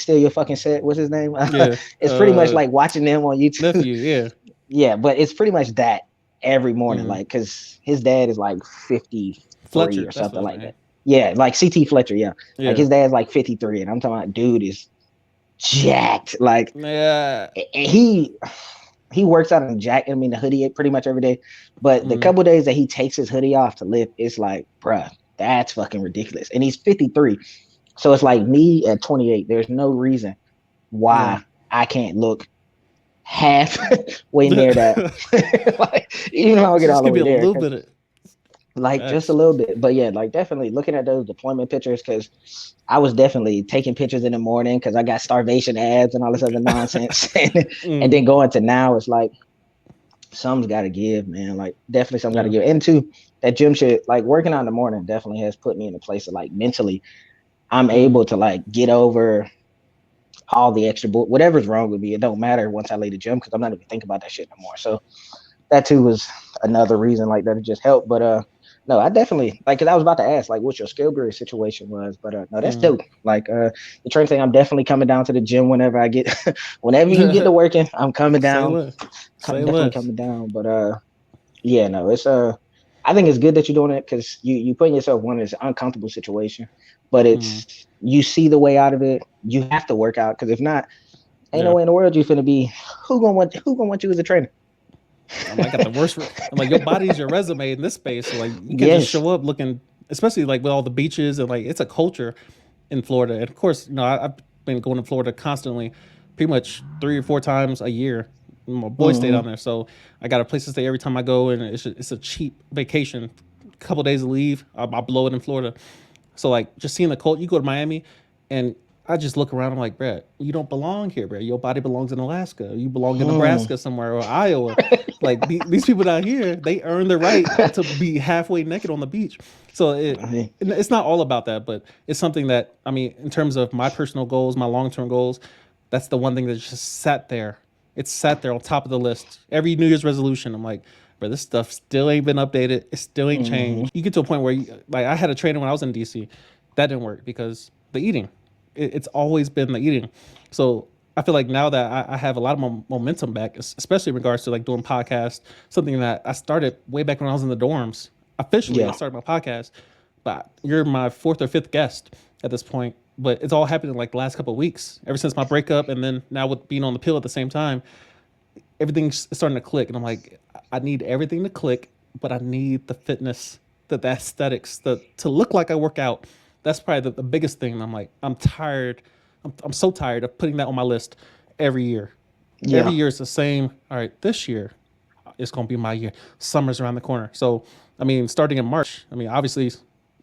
still your fucking set. What's his name? yeah. It's pretty much like watching them on YouTube. Nephew. Yeah. Yeah, but it's pretty much that every morning, Mm. like because his dad is like 53 Fletcher. or That's something his like name. that. Yeah, like CT Fletcher. Yeah, like Yeah. his dad's like 53, and I'm talking about dude is jacked. Like Yeah. and he works out in jacket. I mean, the hoodie pretty much every day. But the Mm, couple days that he takes his hoodie off to lift, it's like, bruh, that's fucking ridiculous. And he's 53. So it's like me at 28. There's no reason yeah. why I can't look half way near that. Like, even if I don't get all Just the give me way a there. little Cause bit of like just a facts. little bit. But yeah, like definitely looking at those deployment pictures because I was definitely taking pictures in the morning because I got starvation abs and all this other nonsense. And Mm, then going to now, it's like some's got to give, man. Like definitely some got to yeah. give. And two, that gym shit, like working out in the morning, definitely has put me in a place of like mentally, I'm Mm, able to like get over all the extra whatever's wrong with me. It don't matter once I leave the gym because I'm not even thinking about that shit no more. So that too was another reason like that it just helped. But no, I definitely like because I was about to ask like what your Skillberry situation was, but no, that's mm. dope. Like the train thing, I'm definitely coming down to the gym whenever I get whenever you get to working, I'm coming Say down. less. Say Definitely less. coming down. But yeah, no, it's I think it's good that you're doing it because you putting yourself in this uncomfortable situation, but Mm, it's you see the way out of it. You have to work out because if not, ain't no yeah. way in the world you finna be who gonna want you as a trainer. I'm like, got the worst. I'm like, your body's your resume in this space. So like, you can't just Yes. show up looking, especially like with all the beaches and like it's a culture in Florida. And of course, I've been going to Florida constantly, pretty much 3 or 4 times a year. My boys stay down Hmm. there, so I got a place to stay every time I go, and it's a cheap vacation. A couple days of leave, I blow it in Florida. So like just seeing the cult, you go to Miami, and I just look around. I'm like, Brad, you don't belong here, Brad. Your body belongs in Alaska. You belong in Hmm. Nebraska somewhere or Iowa. Like these people down here, they earn the right to be halfway naked on the beach. So it's not all about that, but it's something that I mean, in terms of my personal goals, my long term goals, that's the one thing that just sat there. It's sat there on top of the list. Every New Year's resolution, I'm like, bro, this stuff still ain't been updated. It still ain't Hmm. changed. You get to a point where, like, I had a trainer when I was in DC. That didn't work because the eating. It's always been the eating. So I feel like now that I have a lot of momentum back, especially in regards to like doing podcasts, something that I started way back when I was in the dorms. Officially, I Yeah. started my podcast, but you're my fourth or fifth guest at this point. But it's all happened in like the last couple of weeks, ever since my breakup, and then now with being on the pill at the same time, everything's starting to click, and I'm like, I need everything to click, but I need the fitness, the aesthetics, the to look like I work out. That's probably the biggest thing. And I'm like, I'm tired. I'm so tired of putting that on my list every year. Every Yeah. year it's the same. All right, this year it's gonna be my year. Summer's around the corner, so I mean, starting in March. I mean, obviously,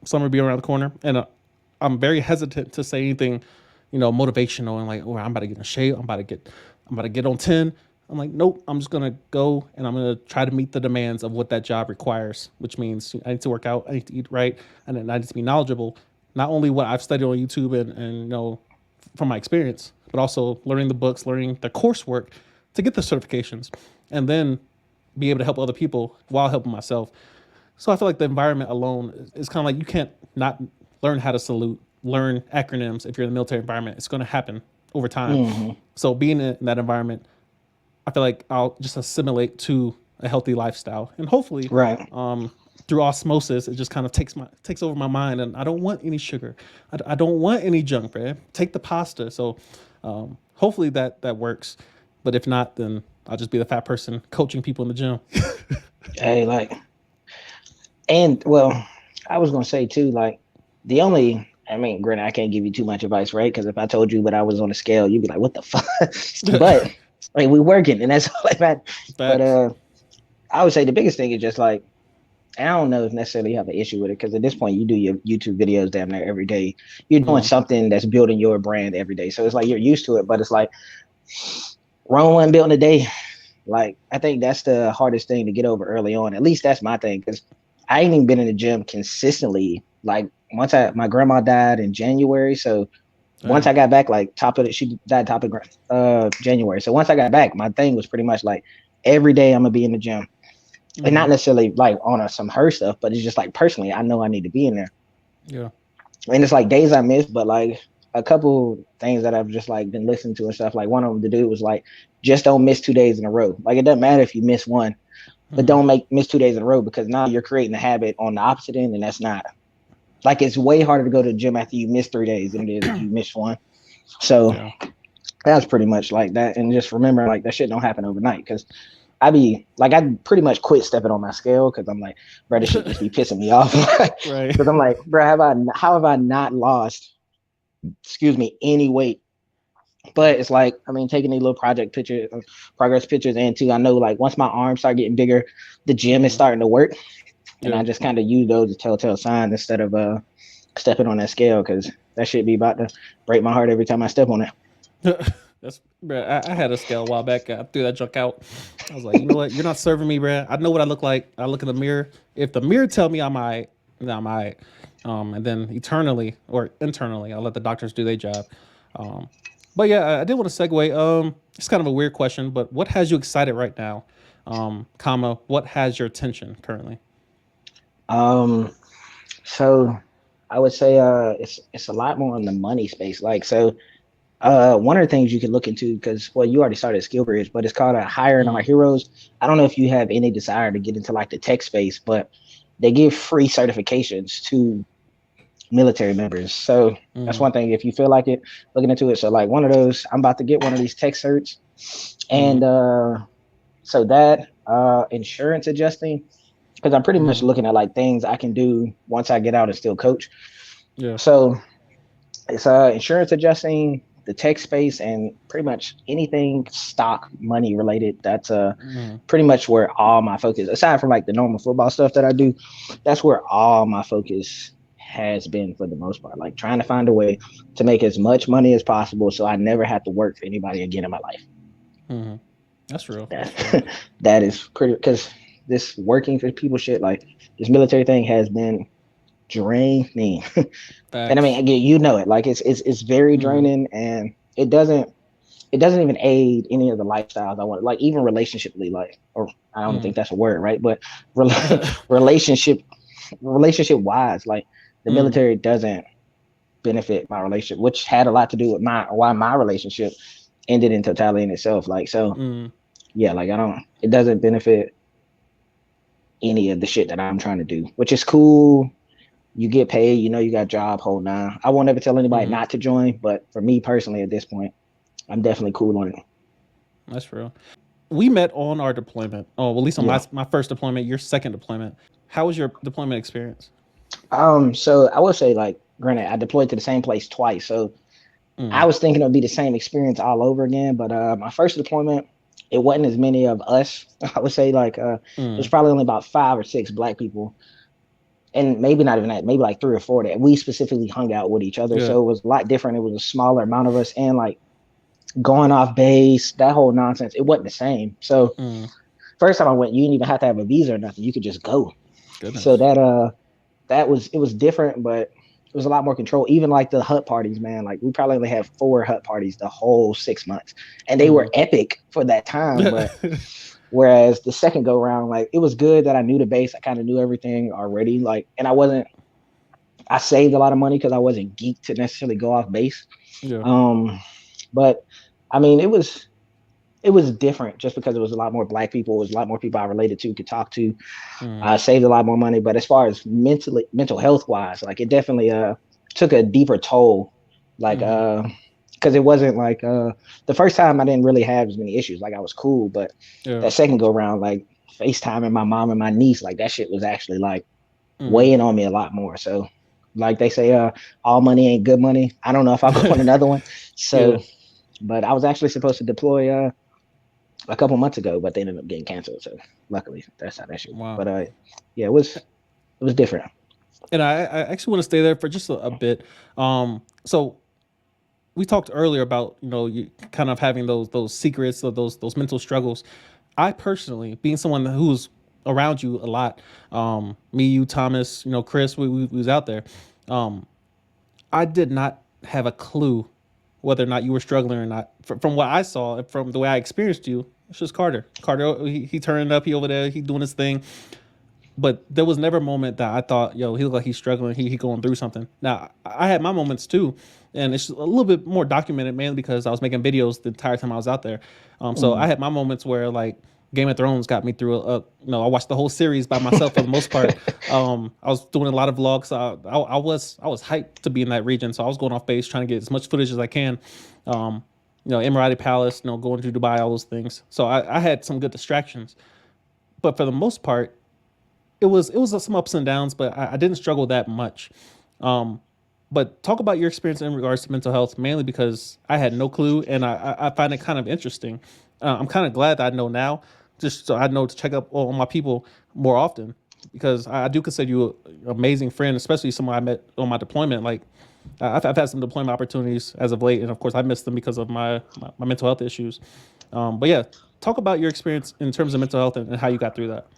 summer will be around the corner, and I'm very hesitant to say anything, motivational and like, oh, I'm about to get in shape. I'm about to get on 10. I'm like, nope. I'm just gonna go and I'm gonna try to meet the demands of what that job requires, which means I need to work out, I need to eat right, and then I need to be knowledgeable. Not only what I've studied on YouTube and from my experience, but also learning the books, learning the coursework to get the certifications, and then be able to help other people while helping myself. So I feel like the environment alone is kind of like you can't not learn how to salute, learn acronyms if you're in the military environment. It's going to happen over time. Hmm. So being in that environment, I feel like I'll just assimilate to a healthy lifestyle, and hopefully, Right. through osmosis, it just kind of takes over my mind, and I don't want any sugar. I don't want any junk, man. Take the pasta. So hopefully that works. But if not, then I'll just be the fat person coaching people in the gym. Hey, like, and well, I was gonna say too, like, the only, I mean, granted, I can't give you too much advice, right? Because if I told you, but I was on a scale, you'd be like, "What the fuck?" But like, we working, and that's all that matters. But Facts. I would say the biggest thing is just like, I don't know if necessarily you have an issue with it because at this point you do your YouTube videos damn near every day. You're doing Mm, something that's building your brand every day, so it's like you're used to it. But it's like wrong one building a day. Like I think that's the hardest thing to get over early on. At least that's my thing because I ain't even been in the gym consistently. Like once my grandma died in January, so once damn. I got back, like top of the she died top of January. So once I got back, my thing was pretty much like every day I'm gonna be in the gym, and Mm-hmm. not necessarily like on some her stuff, but it's just like personally, I know I need to be in there. Yeah. And it's like days I miss, but like a couple things that I've just like been listening to and stuff. Like one of them to do was like just don't miss 2 days in a row. Like it doesn't matter if you miss one, but Mm-hmm. don't miss 2 days in a row because now you're creating a habit on the opposite end, and that's not like it's way harder to go to the gym after you miss 3 days than it is if you miss one. So Yeah. that's pretty much like that. And just remember, like that shit don't happen overnight because I pretty much quit stepping on my scale because I'm like, bro, this shit just be pissing me off. Right. Because I'm like, bro, how have I not lost, excuse me, any weight? But it's like, I mean, taking these little project pictures, progress pictures, and too, I know like once my arms start getting bigger, the gym is Mm-hmm. starting to work, and I Yeah. just kind of use those as telltale signs instead of stepping on that scale because that shit be about to break my heart every time I step on it. That's bro. I had a scale a while back. I threw that junk out. I was like, you know what? You're not serving me, bro. I know what I look like. I look in the mirror. If the mirror tell me I'm alright, then I'm alright. And then eternally or internally, I'll let the doctors do their job. Um, but yeah, I did want to segue. It's kind of a weird question, but what has you excited right now? What has your attention currently? Um, so I would say it's a lot more in the money space. Like so one of the things you can look into because well you already started skill bridge but it's called a hiring our Mm, heroes. I don't know if you have any desire to get into like the tech space, but they give free certifications to military members. So that's mm, one thing if you feel like it, looking into it. So like one of those, I'm about to get one of these tech certs, mm, and so that. Insurance adjusting, because I'm pretty much Mm-hmm. looking at like things I can do once I get out and still coach. Yeah. So it's insurance adjusting, the tech space, and pretty much anything stock money related. That's Mm-hmm. pretty much where all my focus, aside from like the normal football stuff that I do, that's where all my focus has been for the most part. Like trying to find a way to make as much money as possible so I never have to work for anybody again in my life. Mm-hmm. That's real. That's real. That that is pretty, because this working for people shit, like this military thing has been draining. And I mean, Facts. again, you know it. Like it's very Mm-hmm. draining, and it doesn't even aid any of the lifestyles I want. Like even relationshiply, like, or I don't Mm-hmm. think that's a word, right? But relationship relationship wise, like the Mm-hmm. military doesn't benefit my relationship, which had a lot to do with my why my relationship ended in totality in itself. Like so, Mm-hmm. yeah, like I don't. It doesn't benefit any of the shit that I'm trying to do, which is cool. You get paid, you know, you got a job, whole nine. I won't ever tell anybody Mm-hmm. not to join, but for me personally, at this point, I'm definitely cool on it. That's real. We met on our deployment. Oh, well, at least on Yeah. my first deployment, your second deployment. How was your deployment experience? So I would say, like, granted, I deployed to the same place twice, so I Mm, was thinking it would be the same experience all over again. But my first deployment, it wasn't as many of us. I would say like it was mm, probably only about 5 or 6 black people, and maybe not even that, maybe like 3 or 4 that we specifically hung out with each other. yeah. So it was a lot different. It was a smaller amount of us, and like going off base, that whole nonsense, it wasn't the same. So Mm, first time I went, you didn't even have to have a visa or nothing. You could just go. So goodness. that was different, but it was a lot more control. Even like the hut parties, man. Like we probably only had 4 hut parties the whole 6 months, and they were Mm. epic for that time. But whereas the second go round, like it was good that I knew the base. I kind of knew everything already. Like, and I wasn't. I saved a lot of money because I wasn't geeked to necessarily go off base. Yeah. Um, but I mean, it was different just because it was a lot more black people. It was a lot more people I related to, could talk to. Mm, I saved a lot more money, but as far as mental health wise, like it definitely took a deeper toll. Like mm, because it wasn't like the first time I didn't really have as many issues. Like I was cool, but yeah. that second go round, like FaceTiming my mom and my niece, like that shit was actually like Mm. weighing on me a lot more. So like they say, all money ain't good money. I don't know if I'll go on another one. Yeah. So, but I was actually supposed to deploy a couple months ago, but they ended up getting canceled. So luckily, that's how that shit went. Wow. But yeah, it was different. And I actually want to stay there for just a bit. So we talked earlier about you kind of having those secrets or those mental struggles. I personally, being someone who's around you a lot, me, you, Thomas, Chris, we was out there. Um, I did not have a clue whether or not you were struggling or not. From what I saw, from the way I experienced you, it's just Carter. Carter, he turning up, he over there, he doing his thing. But there was never a moment that I thought, yo, he look like he's struggling, he going through something. Now I had my moments too, and it's a little bit more documented, mainly because I was making videos the entire time I was out there. So I Mm. had my moments where like Game of Thrones got me through I watched the whole series by myself for the most part. I was doing a lot of vlogs. I was hyped to be in that region, so I was going off base trying to get as much footage as I can. Um, Emirati Palace, going to Dubai, all those things. So I had some good distractions, but for the most part, it was some ups and downs, but I didn't struggle that much. Um, but talk about your experience in regards to mental health, mainly because I had no clue, and I find it kind of interesting. I'm kind of glad that I know now, just so I know to check up on my people more often, because I do consider you an amazing friend, especially someone I met on my deployment. Like I've had some deployment opportunities as of late, and of course I missed them because of my mental health issues. But yeah, talk about your experience in terms of mental health and how you got through that.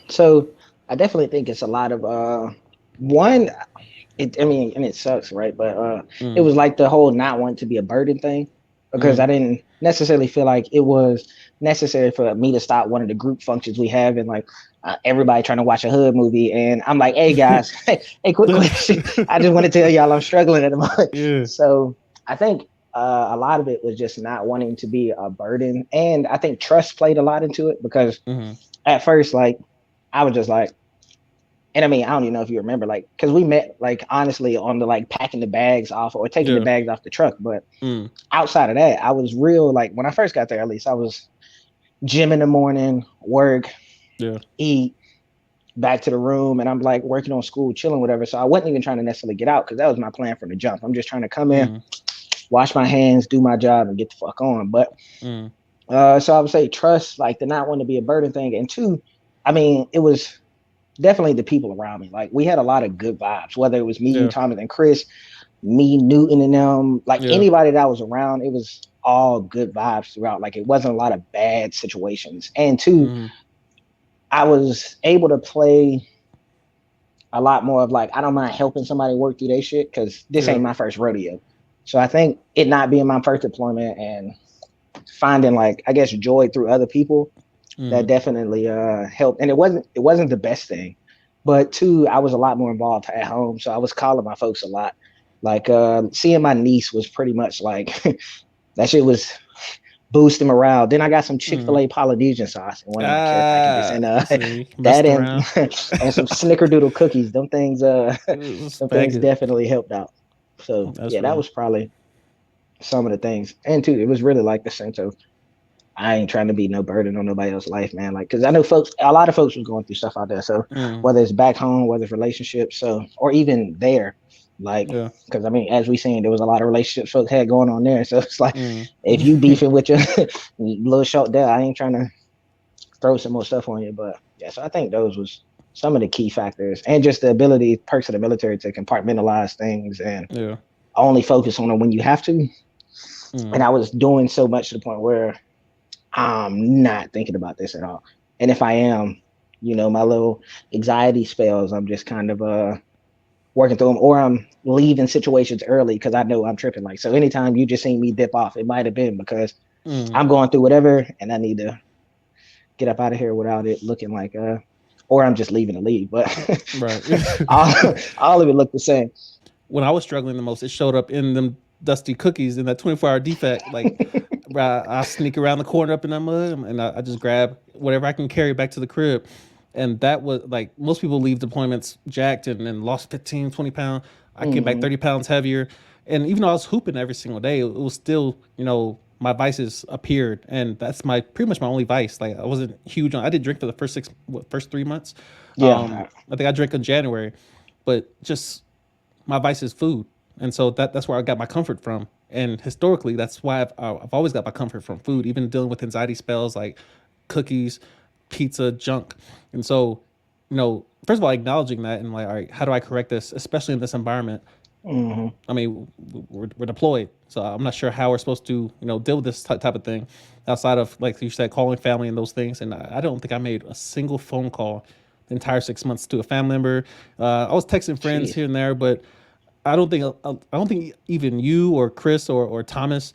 So I definitely think it's a lot of one. I mean, and it sucks, right? But it Mm, was like the whole not wanting to be a burden thing, because mm, I didn't necessarily feel like it was necessary for me to stop one of the group functions we have, and like everybody trying to watch a hood movie, and I'm like, hey guys, hey, quick question. I just want to tell y'all I'm struggling at the moment. yeah. So I think a lot of it was just not wanting to be a burden, and I think trust played a lot into it, because Mm-hmm. at first, like I was just like, and I mean, I don't even know if you remember, like, because we met, like, honestly, on the like packing the bags off or taking the Yeah. bags off the truck. But Mm. outside of that, I was real, like, when I first got there, at least, I was gym in the morning, work, Yeah. eat, back to the room, and I'm like working on school, chilling, whatever. So I wasn't even trying to necessarily get out because that was my plan from the jump. I'm just trying to come in, Mm. wash my hands, do my job, and get the fuck on. But Mm. so I would say trust, like the not wanting to be a burden thing, and two, I mean, it was definitely the people around me. Like we had a lot of good vibes, whether it was me, you, Yeah. Thomas, and Chris, me, Newton, and them. Like Yeah. anybody that was around, it was all good vibes throughout. Like it wasn't a lot of bad situations. And two, Mm. I was able to play a lot more of like I don't mind helping somebody work through their shit because this Yeah. ain't my first rodeo. So I think it not being my first deployment and finding like I guess joy through other people that Mm. definitely helped. And it wasn't the best thing, but two, I was a lot more involved at home, so I was calling my folks a lot. Like seeing my niece was pretty much like that shit was boosting morale. Then I got some Mm. Chick-fil-A Polynesian sauce in one of my care packages, Ah, and see, that messed and around. and some Snickerdoodle cookies. Them things It's them things faggot. definitely helped out. So That's yeah, that funny. was probably some of the things. And two, it was really like the sense of I ain't trying to be no burden on nobody else's life, man. Like, cause I know folks, a lot of folks was going through stuff out there. So Mm. whether it's back home, whether it's relationships, so or even there, like, Yeah. cause I mean, as we seen, there was a lot of relationships folks had going on there. So it's like, Mm. if you beefing with your little short there, I ain't trying to throw some more stuff on you. But yeah, so I think those was some of the key factors, and just the ability, perks of the military to compartmentalize things and Yeah. only focus on them when you have to. And Mm. I was doing so much to the point where I'm not thinking about this at all. And if I am, my little anxiety spells, I'm just kind of working through them, or I'm leaving situations early because I know I'm tripping. Like so, anytime you just seen me dip off, it might have been because Mm. I'm going through whatever, and I need to get up out of here without it looking like or I'm just leaving to leave. But Right. all of it looked the same. When I was struggling the most, it showed up in them dusty cookies in that 24-hour defect. Like, I sneak around the corner up in that mud, and I just grab whatever I can carry back to the crib. And that was like most people leave deployments jacked and lost 15, 20 pounds. I came back Hmm. 30 pounds heavier. And even though I was hooping every single day, it was still, my vices appeared. And that's my pretty much my only vice. Like I wasn't huge on, I did drink for the first 3 months. Yeah. I think I drank in January, but just my vice is food, and so that's where I got my comfort from. And historically, that's why I've always got my comfort from food, even dealing with anxiety spells like cookies, pizza, junk. And so, first of all, acknowledging that and like, all right, how do I correct this, especially in this environment? Hmm. I mean, we're deployed, so I'm not sure how we're supposed to, deal with this type of thing outside of, like you said, calling family and those things. And I don't think I made a single phone call the entire 6 months to a family member. I was texting friends Jeez. here and there, but I don't think even you or Chris or Thomas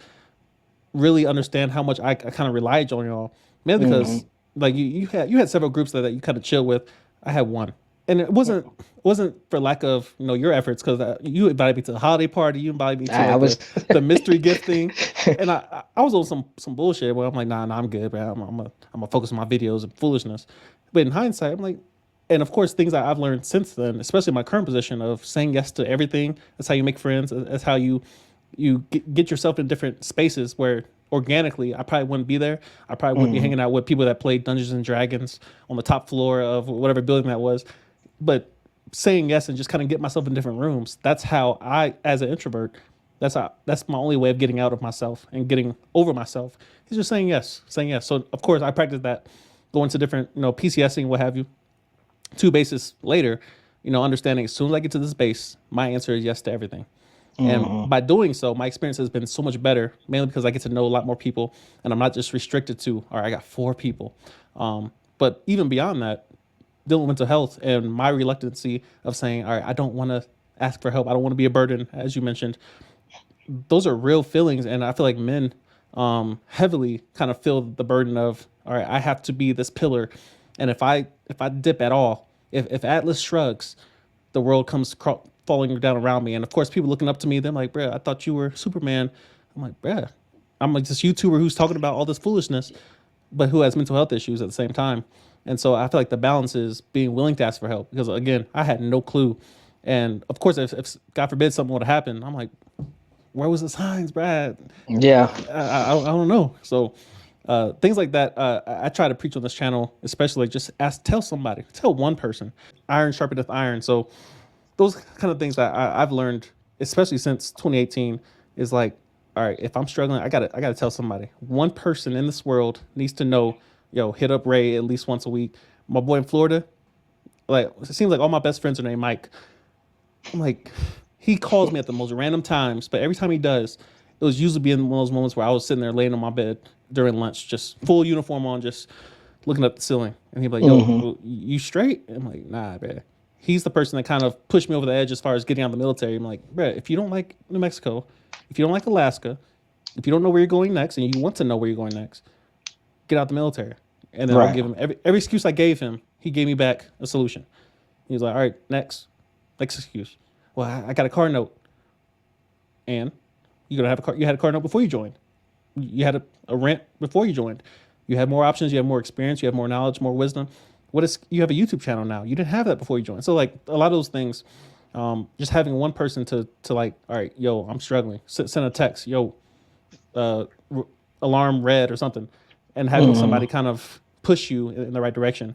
really understand how much I kind of relied on y'all. Mainly Hmm. because like you had several groups that you kind of chill with. I had one, and it wasn't for lack of your efforts because you invited me to the holiday party, you invited me to I like the was. the mystery gift thing, and I was on some bullshit where I'm like nah, I'm good, man. I'm gonna focus on my videos and foolishness. But in hindsight, I'm like, and of course, things that I've learned since then, especially my current position of saying yes to everything. That's how you make friends. That's how you get yourself in different spaces where organically I probably wouldn't be there. I probably wouldn't be Hmm. hanging out with people that played Dungeons and Dragons on the top floor of whatever building that was. But saying yes and just kind of get myself in different rooms. That's how I, as an introvert, that's my only way of getting out of myself and getting over myself. Is just saying yes, saying yes. So of course I practice that, going to different PCSing, what have you. 2 bases later, understanding as soon as I get to this base, my answer is yes to everything. And Hmm. by doing so, my experience has been so much better, mainly because I get to know a lot more people and I'm not just restricted to, all right, I got 4 people. But even beyond that, dealing with mental health and my reluctancy of saying, all right, I don't want to ask for help. I don't want to be a burden, as you mentioned. Those are real feelings. And I feel like men heavily kind of feel the burden of, all right, I have to be this pillar. And if I dip at all, if Atlas shrugs, the world comes falling down around me. And of course, people looking up to me, they're like, bruh, I thought you were Superman. I'm like, bruh, I'm like this YouTuber who's talking about all this foolishness, but who has mental health issues at the same time. And so I feel like the balance is being willing to ask for help because, again, I had no clue. And of course, if God forbid something would have happened, I'm like, where was the signs, Brad? Yeah. I don't know. So Things like that. I try to preach on this channel, especially like just tell somebody, tell one person. Iron sharpeneth iron. So those kind of things that I've learned, especially since 2018, is like, all right, if I'm struggling, I gotta tell somebody. One person in this world needs to know, yo, hit up Ray at least once a week. My boy in Florida, like it seems like all my best friends are named Mike. I'm like, he calls me at the most random times, but every time he does, it was usually being one of those moments where I was sitting there laying on my bed during lunch, just full uniform on, just looking up the ceiling, and he'd be like, Hmm. "Yo, you straight?" And I'm like, "Nah, man." He's the person that kind of pushed me over the edge as far as getting out of the military. I'm like, "Bro, if you don't like New Mexico, if you don't like Alaska, if you don't know where you're going next, and you want to know where you're going next, get out the military." And then I'll Right. give him every excuse I gave him. He gave me back a solution. He was like, "All right, next excuse." Well, I got a car note, and you gonna have a car. You had a car note before you joined. You had a rent before you joined. You have more options. You have more experience. You have more knowledge, more wisdom. What is you have a YouTube channel now? You didn't have that before you joined. So like a lot of those things, just having one person to like, all right, yo, I'm struggling. Send a text, yo, uh, alarm red or something, and having Hmm. somebody kind of push you in the right direction.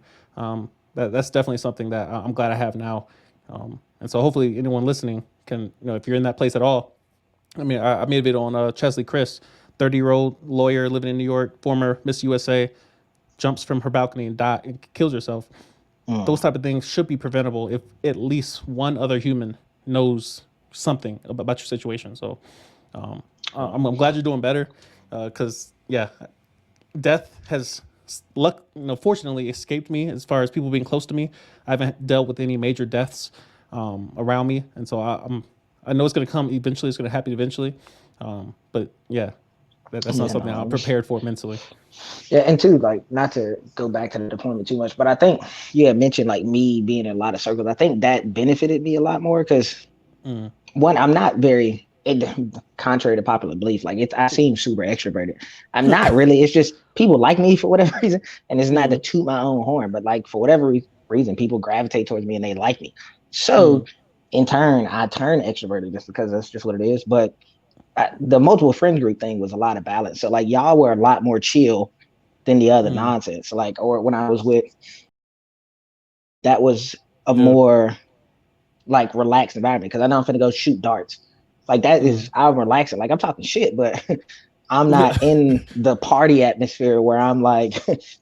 That's definitely something that I'm glad I have now. And so hopefully anyone listening can, if you're in that place at all. I mean, I made a video on Chesley Chris, 30-year-old lawyer living in New York, former Miss USA, jumps from her balcony and kills herself. Those Mm. type of things should be preventable if at least one other human knows something about your situation. So um, I'm glad you're doing better, because yeah, death has luck, fortunately escaped me as far as people being close to me. I haven't dealt with any major deaths around me, and so I know it's going to come eventually. It's going to happen eventually, but yeah, that's not Yeah, something I'm no. prepared for mentally. Yeah, and two, like not to go back to the deployment too much, but I think you had mentioned like me being in a lot of circles. I think that benefited me a lot more because Mm, one, I'm not very contrary to popular belief. Like I seem super extroverted. I'm not really. It's just people like me for whatever reason, and it's not to mm, toot my own horn, but like for whatever reason, people gravitate towards me and they like me. So mm, in turn, I turn extroverted just because that's just what it is. But the multiple friend group thing was a lot of balance. So like y'all were a lot more chill than the other mm, nonsense. Like, or when I was with, that was a yeah, more like relaxed environment because I know I'm finna go shoot darts. Like that mm, is I'm relaxing. Like I'm talking shit, but I'm not yeah, in the party atmosphere where I'm like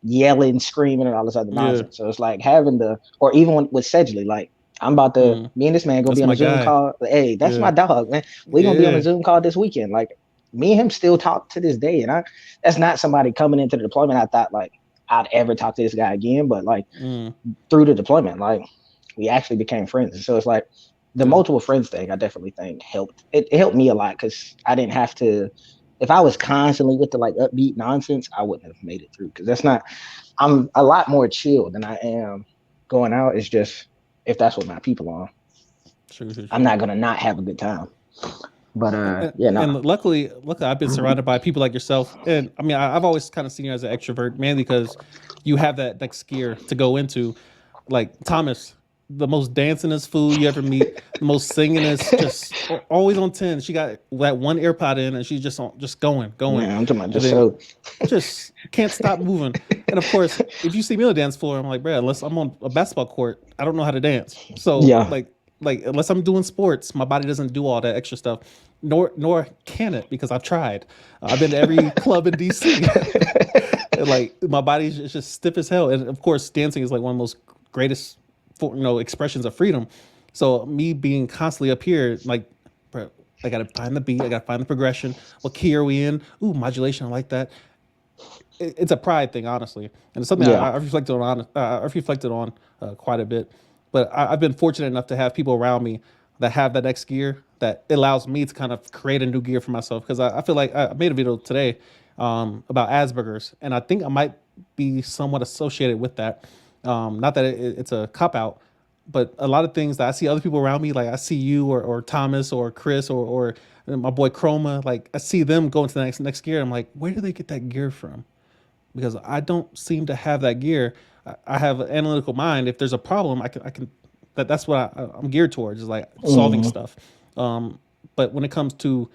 yelling, screaming, and all this other yeah, nonsense. So it's like having the, or even with Sedgley, like I'm about to, mm. me and this man gonna be That's on a my Zoom guy. call. Hey, that's Yeah, my dog, man. We gonna be on a yeah, Zoom call this weekend. Like me and him still talk to this day, and that's not somebody coming into the deployment. I thought like I'd ever talk to this guy again, but like mm, through the deployment, like we actually became friends. And so it's like the yeah. multiple friends thing, I definitely think helped. It helped me a lot because I didn't have to. If I was constantly with the like upbeat nonsense, I wouldn't have made it through. Because that's not. I'm a lot more chill than I am going out. It's just if that's what my people are, True, true, I'm true. not gonna not have a good time. But and, yeah, no. and luckily I've been surrounded by people like yourself, and I mean I've always kind of seen you as an extrovert, mainly because you have that next gear to go into. Like Thomas, the most dancingest fool you ever meet, the most singingest, just always on 10. She got that one AirPod in, and she's just going, Man, I'm talking about and just then so. just can't stop moving. And of course, if you see me on the dance floor, I'm like, bro, unless I'm on a basketball court, I don't know how to dance. So Yeah. like unless I'm doing sports, my body doesn't do all that extra stuff. Nor can it because I've tried. I've been to every club in DC. And like my body is just stiff as hell. And of course, dancing is like one of the most greatest expressions of freedom. So me being constantly up here, like, bro, I gotta find the beat, I gotta find the progression. What key are we in? Ooh, modulation, I like that. It's a pride thing, honestly, and it's something Yeah. I've reflected on. I've reflected on quite a bit. But I've been fortunate enough to have people around me that have that next gear that allows me to kind of create a new gear for myself. Because I feel like I made a video today about Asperger's, and I think I might be somewhat associated with that. Not that it's a cop out, but a lot of things that I see other people around me, like I see you or Thomas or Chris or my boy Chroma, like I see them go into the next gear. I'm like, where do they get that gear from? Because I don't seem to have that gear. I have an analytical mind. If there's a problem, I can that's what I'm geared towards, is like solving Mm-hmm. stuff. But when it comes to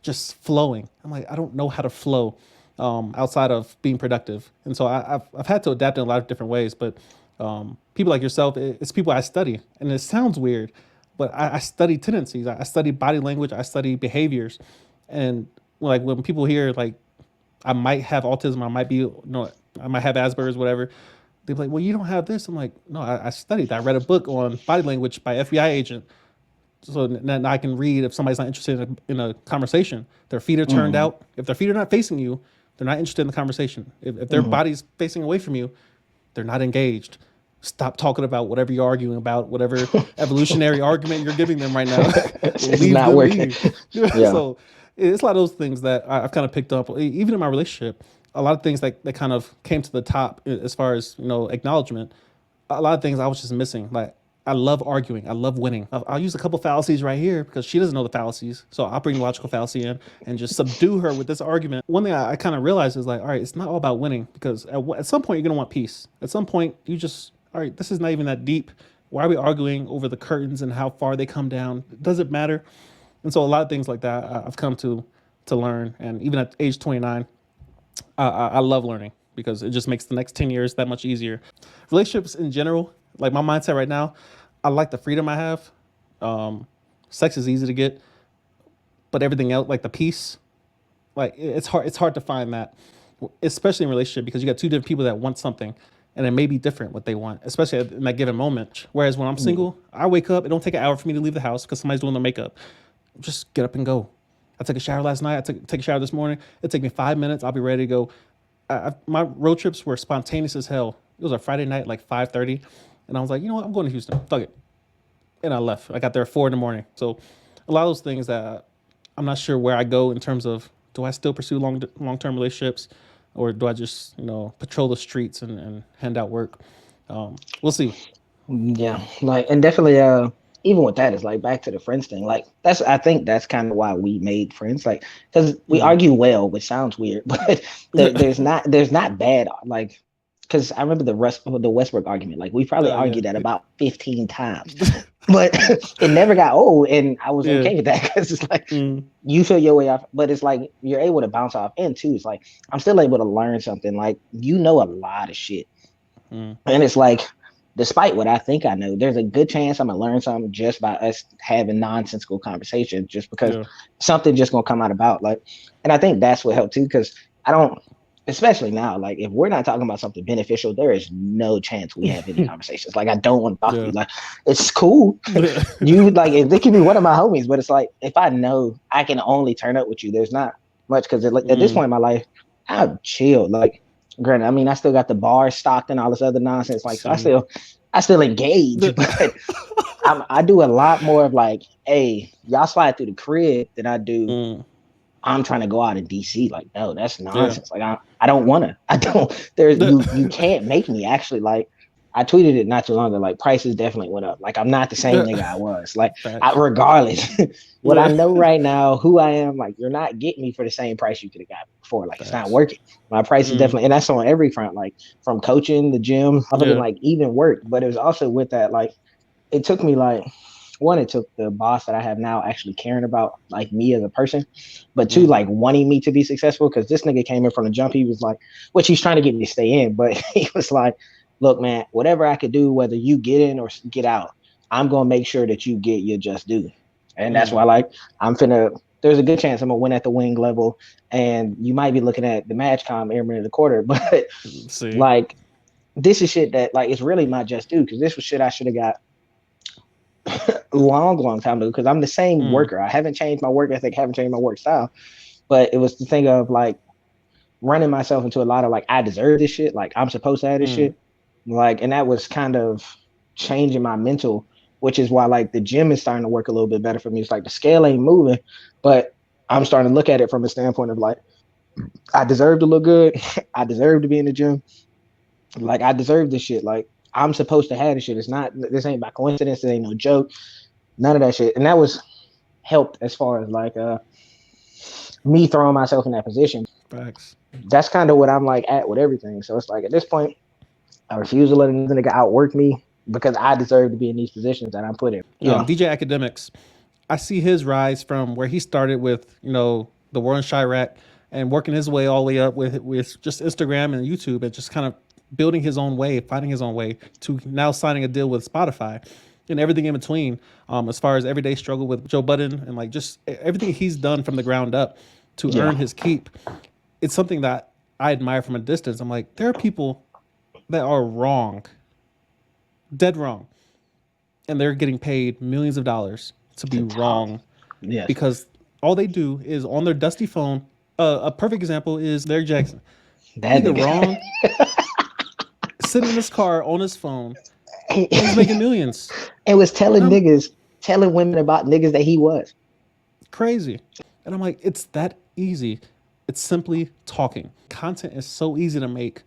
just flowing, I'm like, I don't know how to flow. outside of being productive. And so I've had to adapt in a lot of different ways. But people like yourself, it's people I study. And it sounds weird, but I study tendencies. I study body language. I study behaviors. And like when people hear like I might have autism, I might be, I might have Asperger's, whatever. They're like, well, you don't have this. I'm like, no, I studied. I read a book on body language by FBI agent. So now I can read if somebody's not interested in a conversation. Their feet are turned Mm-hmm. out. If their feet are not facing you, they're not interested in the conversation. If their Mm-hmm. body's facing away from you, they're not engaged. Stop talking about whatever you're arguing about, whatever evolutionary argument you're giving them right now. It's Leave not them working. be. Yeah. So it's a lot of those things that I've kind of picked up, even in my relationship. A lot of things that kind of came to the top as far as acknowledgement. A lot of things I was just missing. Like I love arguing. I love winning. I'll use a couple fallacies right here because she doesn't know the fallacies. So I'll bring the logical fallacy in and just subdue her with this argument. One thing I kind of realized is like, all right, it's not all about winning because at some point you're going to want peace. At some point you just, all right, this is not even that deep. Why are we arguing over the curtains and how far they come down? Does it matter? And so a lot of things like that I've come to learn. And even at age 29, I love learning because it just makes the next 10 years that much easier. Relationships in general, like my mindset right now, I like the freedom I have. Um, Sex is easy to get, but everything else, like the peace, like it's hard. It's hard to find that, especially in a relationship because you got two different people that want something, and it may be different what they want, especially in that given moment. Whereas when I'm Mm. single, I wake up. It don't take an hour for me to leave the house because somebody's doing their makeup. Just get up and go. I took a shower last night. Take a shower this morning. It took me 5 minutes. I'll be ready to go. My road trips were spontaneous as hell. It was a Friday night, like 5:30, and I was like, you know what, I'm going to Houston. Fuck it, and I left. I got there at 4 in the morning. So a lot of those things that I'm not sure where I go in terms of do I still pursue long term relationships, or do I just patrol the streets and hand out work? We'll see. Yeah, like, and definitely, even with that, it's like back to the friends thing. Like, I think that's kind of why we made friends. Like, because we Mm. argue well, which sounds weird, but there's not bad. Like, because I remember the Westbrook argument. Like, we probably Yeah. argued that about 15 times, but it never got old, and I was Yeah. okay with that because it's like Mm. you feel your way off, but it's like you're able to bounce off, and too, it's like I'm still able to learn something. Like, you know a lot of shit, Mm. and it's like, despite what I think I know, there's a good chance I'm gonna learn something just by us having nonsensical conversations, just because Yeah. something just gonna come out about like, and I think that's what helped too, because I don't, especially now, like if we're not talking about something beneficial, there is no chance we have any conversations. Like I don't want to talk to Yeah. you. Like it's cool. You like if they can be one of my homies, but it's like if I know I can only turn up with you, there's not much because at this Mm. point in my life, I've chilled. Like granted, I mean I still got the bar stocked and all this other nonsense. Like so See. I still engage, but I do a lot more of like, hey, y'all slide through the crib than I do. Mm. I'm trying to go out in DC. Like, no, that's Yeah. nonsense. Like, I don't want to. I don't. There's you can't make me actually. Like, I tweeted it not too long ago. Like, prices definitely went up. Like, I'm not the same nigga I was. Like, Facts. regardless, what I Yeah. know right now, who I am. Like, you're not getting me for the same price you could have got me before. Like, it's not Facts. working. My price is Mm. definitely, and that's on every front. Like, from coaching, the gym, fucking Yeah. like even work. But it was also with that. Like, it took me like one, it took the boss that I have now actually caring about like me as a person, but two, Mm. like wanting me to be successful. Because this nigga came in from the jump, he was like, which he's trying to get me to stay in, but he was like, "Look, man, whatever I could do, whether you get in or get out, I'm gonna make sure that you get your just due." And that's Mm. why, like, I'm finna. There's a good chance I'm gonna win at the wing level, and you might be looking at the match com airman in the quarter, but See. like this is shit that like it's really my just due because this was shit I should have got long time ago because I'm the same Mm. worker. I haven't changed my work ethic, haven't changed my work style. But it was the thing of like running myself into a lot of like I deserve this shit, like I'm supposed to have this Mm. shit. Like and that was kind of changing my mental, which is why like the gym is starting to work a little bit better for me. It's like the scale ain't moving, but I'm starting to look at it from a standpoint of like I deserve to look good. I deserve to be in the gym. Like I deserve this shit. Like I'm supposed to have this shit. It's not this ain't by coincidence, it ain't no joke. None of that shit. And that was helped as far as like me throwing myself in that position. Facts. That's kind of what I'm like at with everything. So it's like at this point, I refuse to let another nigga outwork me because I deserve to be in these positions that I'm put in. Yeah. DJ Academics, I see his rise from where he started with, the war in Chirac, and working his way all the way up with just Instagram and YouTube, and just kind of building his own way, finding his own way to now signing a deal with Spotify and everything in between. As far as everyday struggle with Joe Budden and like just everything he's done from the ground up to Yeah, earn his keep, it's something that I admire from a distance. I'm like, there are people that are wrong, dead wrong, and they're getting paid millions of dollars to be to talk. wrong Yes, because all they do is on their dusty phone. A perfect example is Derek Jackson. that Nigga nigga. wrong, sitting in his car on his phone, and he's making millions. And was And telling I'm niggas, telling women about niggas that he was. crazy. And I'm like, it's that easy. It's simply talking. Content is so easy to make,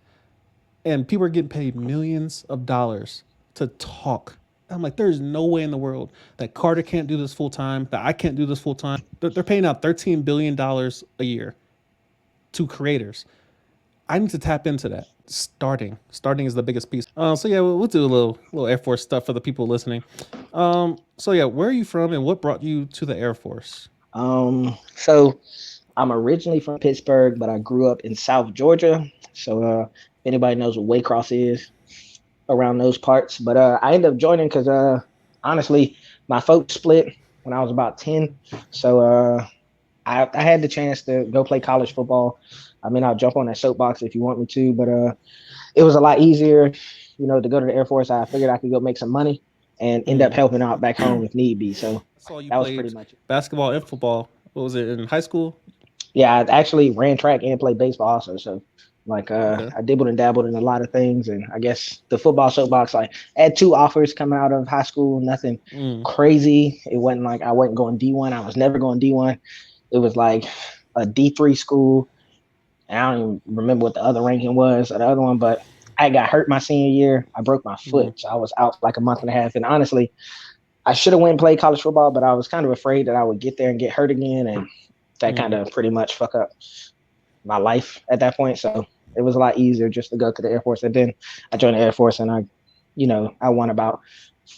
and people are getting paid millions of dollars to talk. I'm like, there's no way in the world that Carter can't do this full time, that I can't do this full time. They're paying out $13 billion a year to creators. I need to tap into that. Starting is the biggest piece. So yeah, we'll do a little Air Force stuff for the people listening. So yeah, where are you from, and what brought you to the Air Force? So I'm originally from Pittsburgh, but I grew up in South Georgia. So if anybody knows what Waycross is around those parts, but I ended up joining because honestly, my folks split when I was about 10. So I had the chance to go play college football. I mean, I'll jump on that soapbox if you want me to, but it was a lot easier, to go to the Air Force. I figured I could go make some money and end up Mm. helping out back home if need be. So I saw you that was pretty played much it. basketball and football. What was it in high school? Yeah, I actually ran track and played baseball also. So like Okay. I dibbled and dabbled in a lot of things, and I guess the football soapbox, like I had two offers coming out of high school, nothing Mm. crazy. It wasn't like I wasn't going D1. I was never going D1. It was like a D3 school. And I don't even remember what the other ranking was or the other one, but I got hurt my senior year. I broke my Mm. foot, so I was out for like a month and a half. And honestly, I should have went and played college football, but I was kind of afraid that I would get there and get hurt again, and that kind Mm. of pretty much fuck up my life at that point. So it was a lot easier just to go to the Air Force. And then I joined the Air Force, and I won about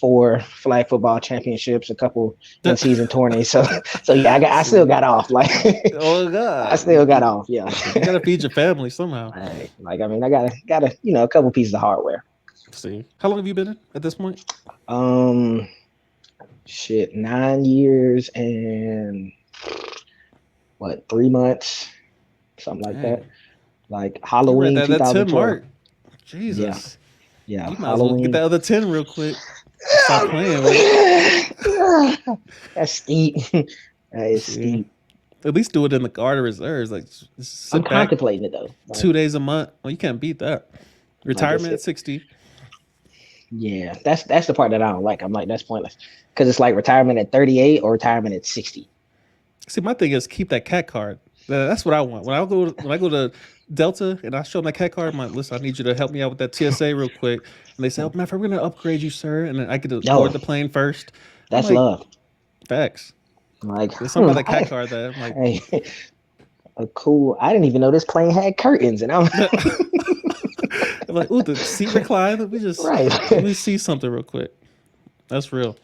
four flag football championships, a couple in season tourneys. So yeah, I still See. got off. Like Oh I God, still got off. Yeah. you gotta feed your family somehow. Like I mean, I got a couple pieces of hardware. See, how long have you been in at this point? Um, shit, 9 years and what, 3 months, something like that. Dang, Like you were at Halloween that 10 2012. mark. Yeah, Jesus, yeah, you might as well get that Halloween. other 10 real quick. Stop playing with it. That's steep. That is See, steep. at least do it in the guard of reserves. Like, just I'm sit back contemplating it though. Like, 2 days a month. Well, you can't beat that. like it's Retirement at it. 60. Yeah, that's the part that I don't like. I'm like, that's pointless because it's like retirement at 38 or retirement at 60. See, my thing is keep that cat card. That's what I want. When I go to Delta and I show them that cat card, I'm like, listen, I need you to help me out with that TSA real quick. And they say, oh, man, we're gonna upgrade you, sir, and then I get to board No, the plane first. I'm that's like, love. facts. Like, There's something about that cat card that I'm like, hey, a cool. I didn't even know this plane had curtains, and I'm I'm like, ooh, the seat recline. right. Let me see something real quick. That's real.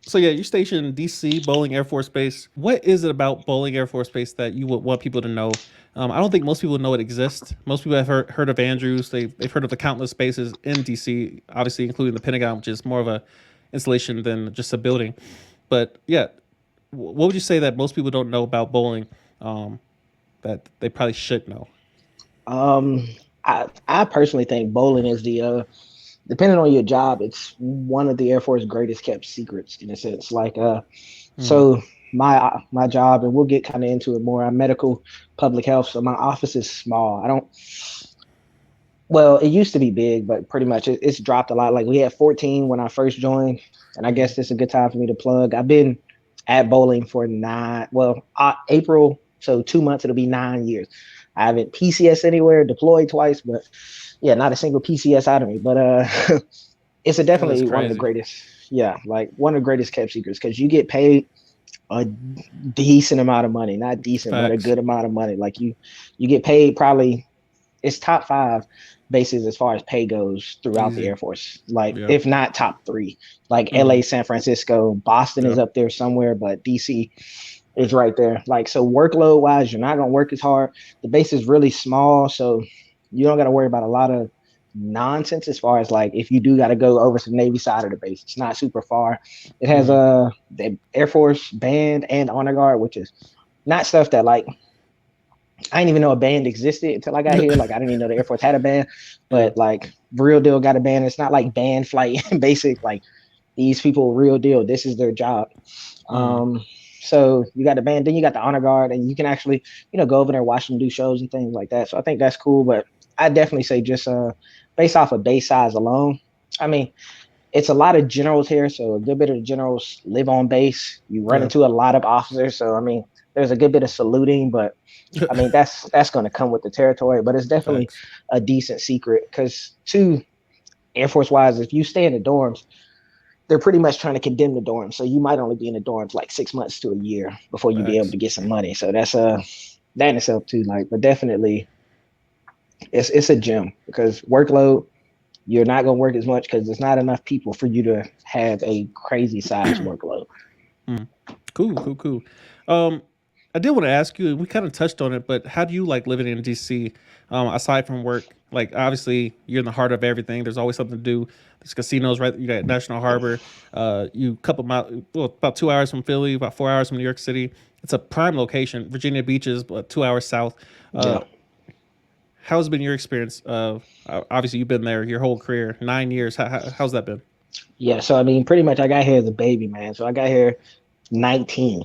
So yeah, you're stationed in DC, Bowling Air Force Base. What is it about Bowling Air Force Base that you would want people to know? I don't think most people know it exists. Most people have heard of Andrews. They've heard of the countless bases in DC, obviously including the Pentagon, which is more of a installation than just a building. But yeah, what would you say that most people don't know about bowling that they probably should know? Um, I personally think bowling is the depending on your job, it's one of the Air Force greatest kept secrets in a sense. Like Mm, so my job, and we'll get kind of into it more. I'm medical public health, so my office is small. I don't. Well, it used to be big, but pretty much it's dropped a lot. Like we had 14 when I first joined, and I mm, guess this is a good time for me to plug. I've been at bowling for April, so 2 months it'll be 9 years. I haven't PCS anywhere, deployed twice, but yeah, not a single PCS out of me. But it's that is definitely one of the crazy. greatest. Yeah, like one of the greatest kept secrets because you get paid a decent amount of money, not decent, but a Facts. good amount of money. Like you get paid probably it's top five bases as far as pay goes throughout the Easy. Air Force. Like Yeah. if not top three, like Mm, LA, San Francisco, Boston yeah. is up there somewhere, but DC is right there. Like, so workload wise, you're not gonna work as hard. The base is really small, so you don't got to worry about a lot of nonsense as far as like if you do got to go over to the Navy side of the base. It's not super far. It has Mm. the Air Force band and honor guard, which is not stuff that like I didn't even know a band existed until I got here. Like I didn't even know the Air Force had a band, Yeah. but like real deal got a band. It's not like band flight basic. Like these people real deal. This is their job. Mm. Um, so you got the band, then you got the honor guard, and you can actually, go over there and watch them do shows and things like that. So I think that's cool. But I definitely say just based off of base size alone. I mean, it's a lot of generals here, so a good bit of the generals live on base. You run Yeah. into a lot of officers, so I mean, there's a good bit of saluting, but I mean that's going to come with the territory. But it's definitely Facts. a decent secret because two Air Force wise, if you stay in the dorms, they're pretty much trying to condemn the dorms. So you might only be in the dorms like 6 months to a year before you be able Facts. to get some money. So that's that in itself too. Like, but definitely it's a gym because workload, you're not gonna work as much because there's not enough people for you to have a crazy size workload. Mm. Cool, cool, cool. Um, I did want to ask you, and we kind of touched on it, but how do you like living in DC? Aside from work, like obviously you're in the heart of everything. There's always something to do. There's casinos, right? You got National Harbor. You couple miles, well, about 2 hours from Philly, about 4 hours from New York City. It's a prime location. Virginia Beach is 2 hours south. Uh, Yeah. how's been your experience? Obviously you've been there your whole career, 9 years. How's that been? Yeah. So I mean, pretty much I got here as a baby, man. So I got here 19.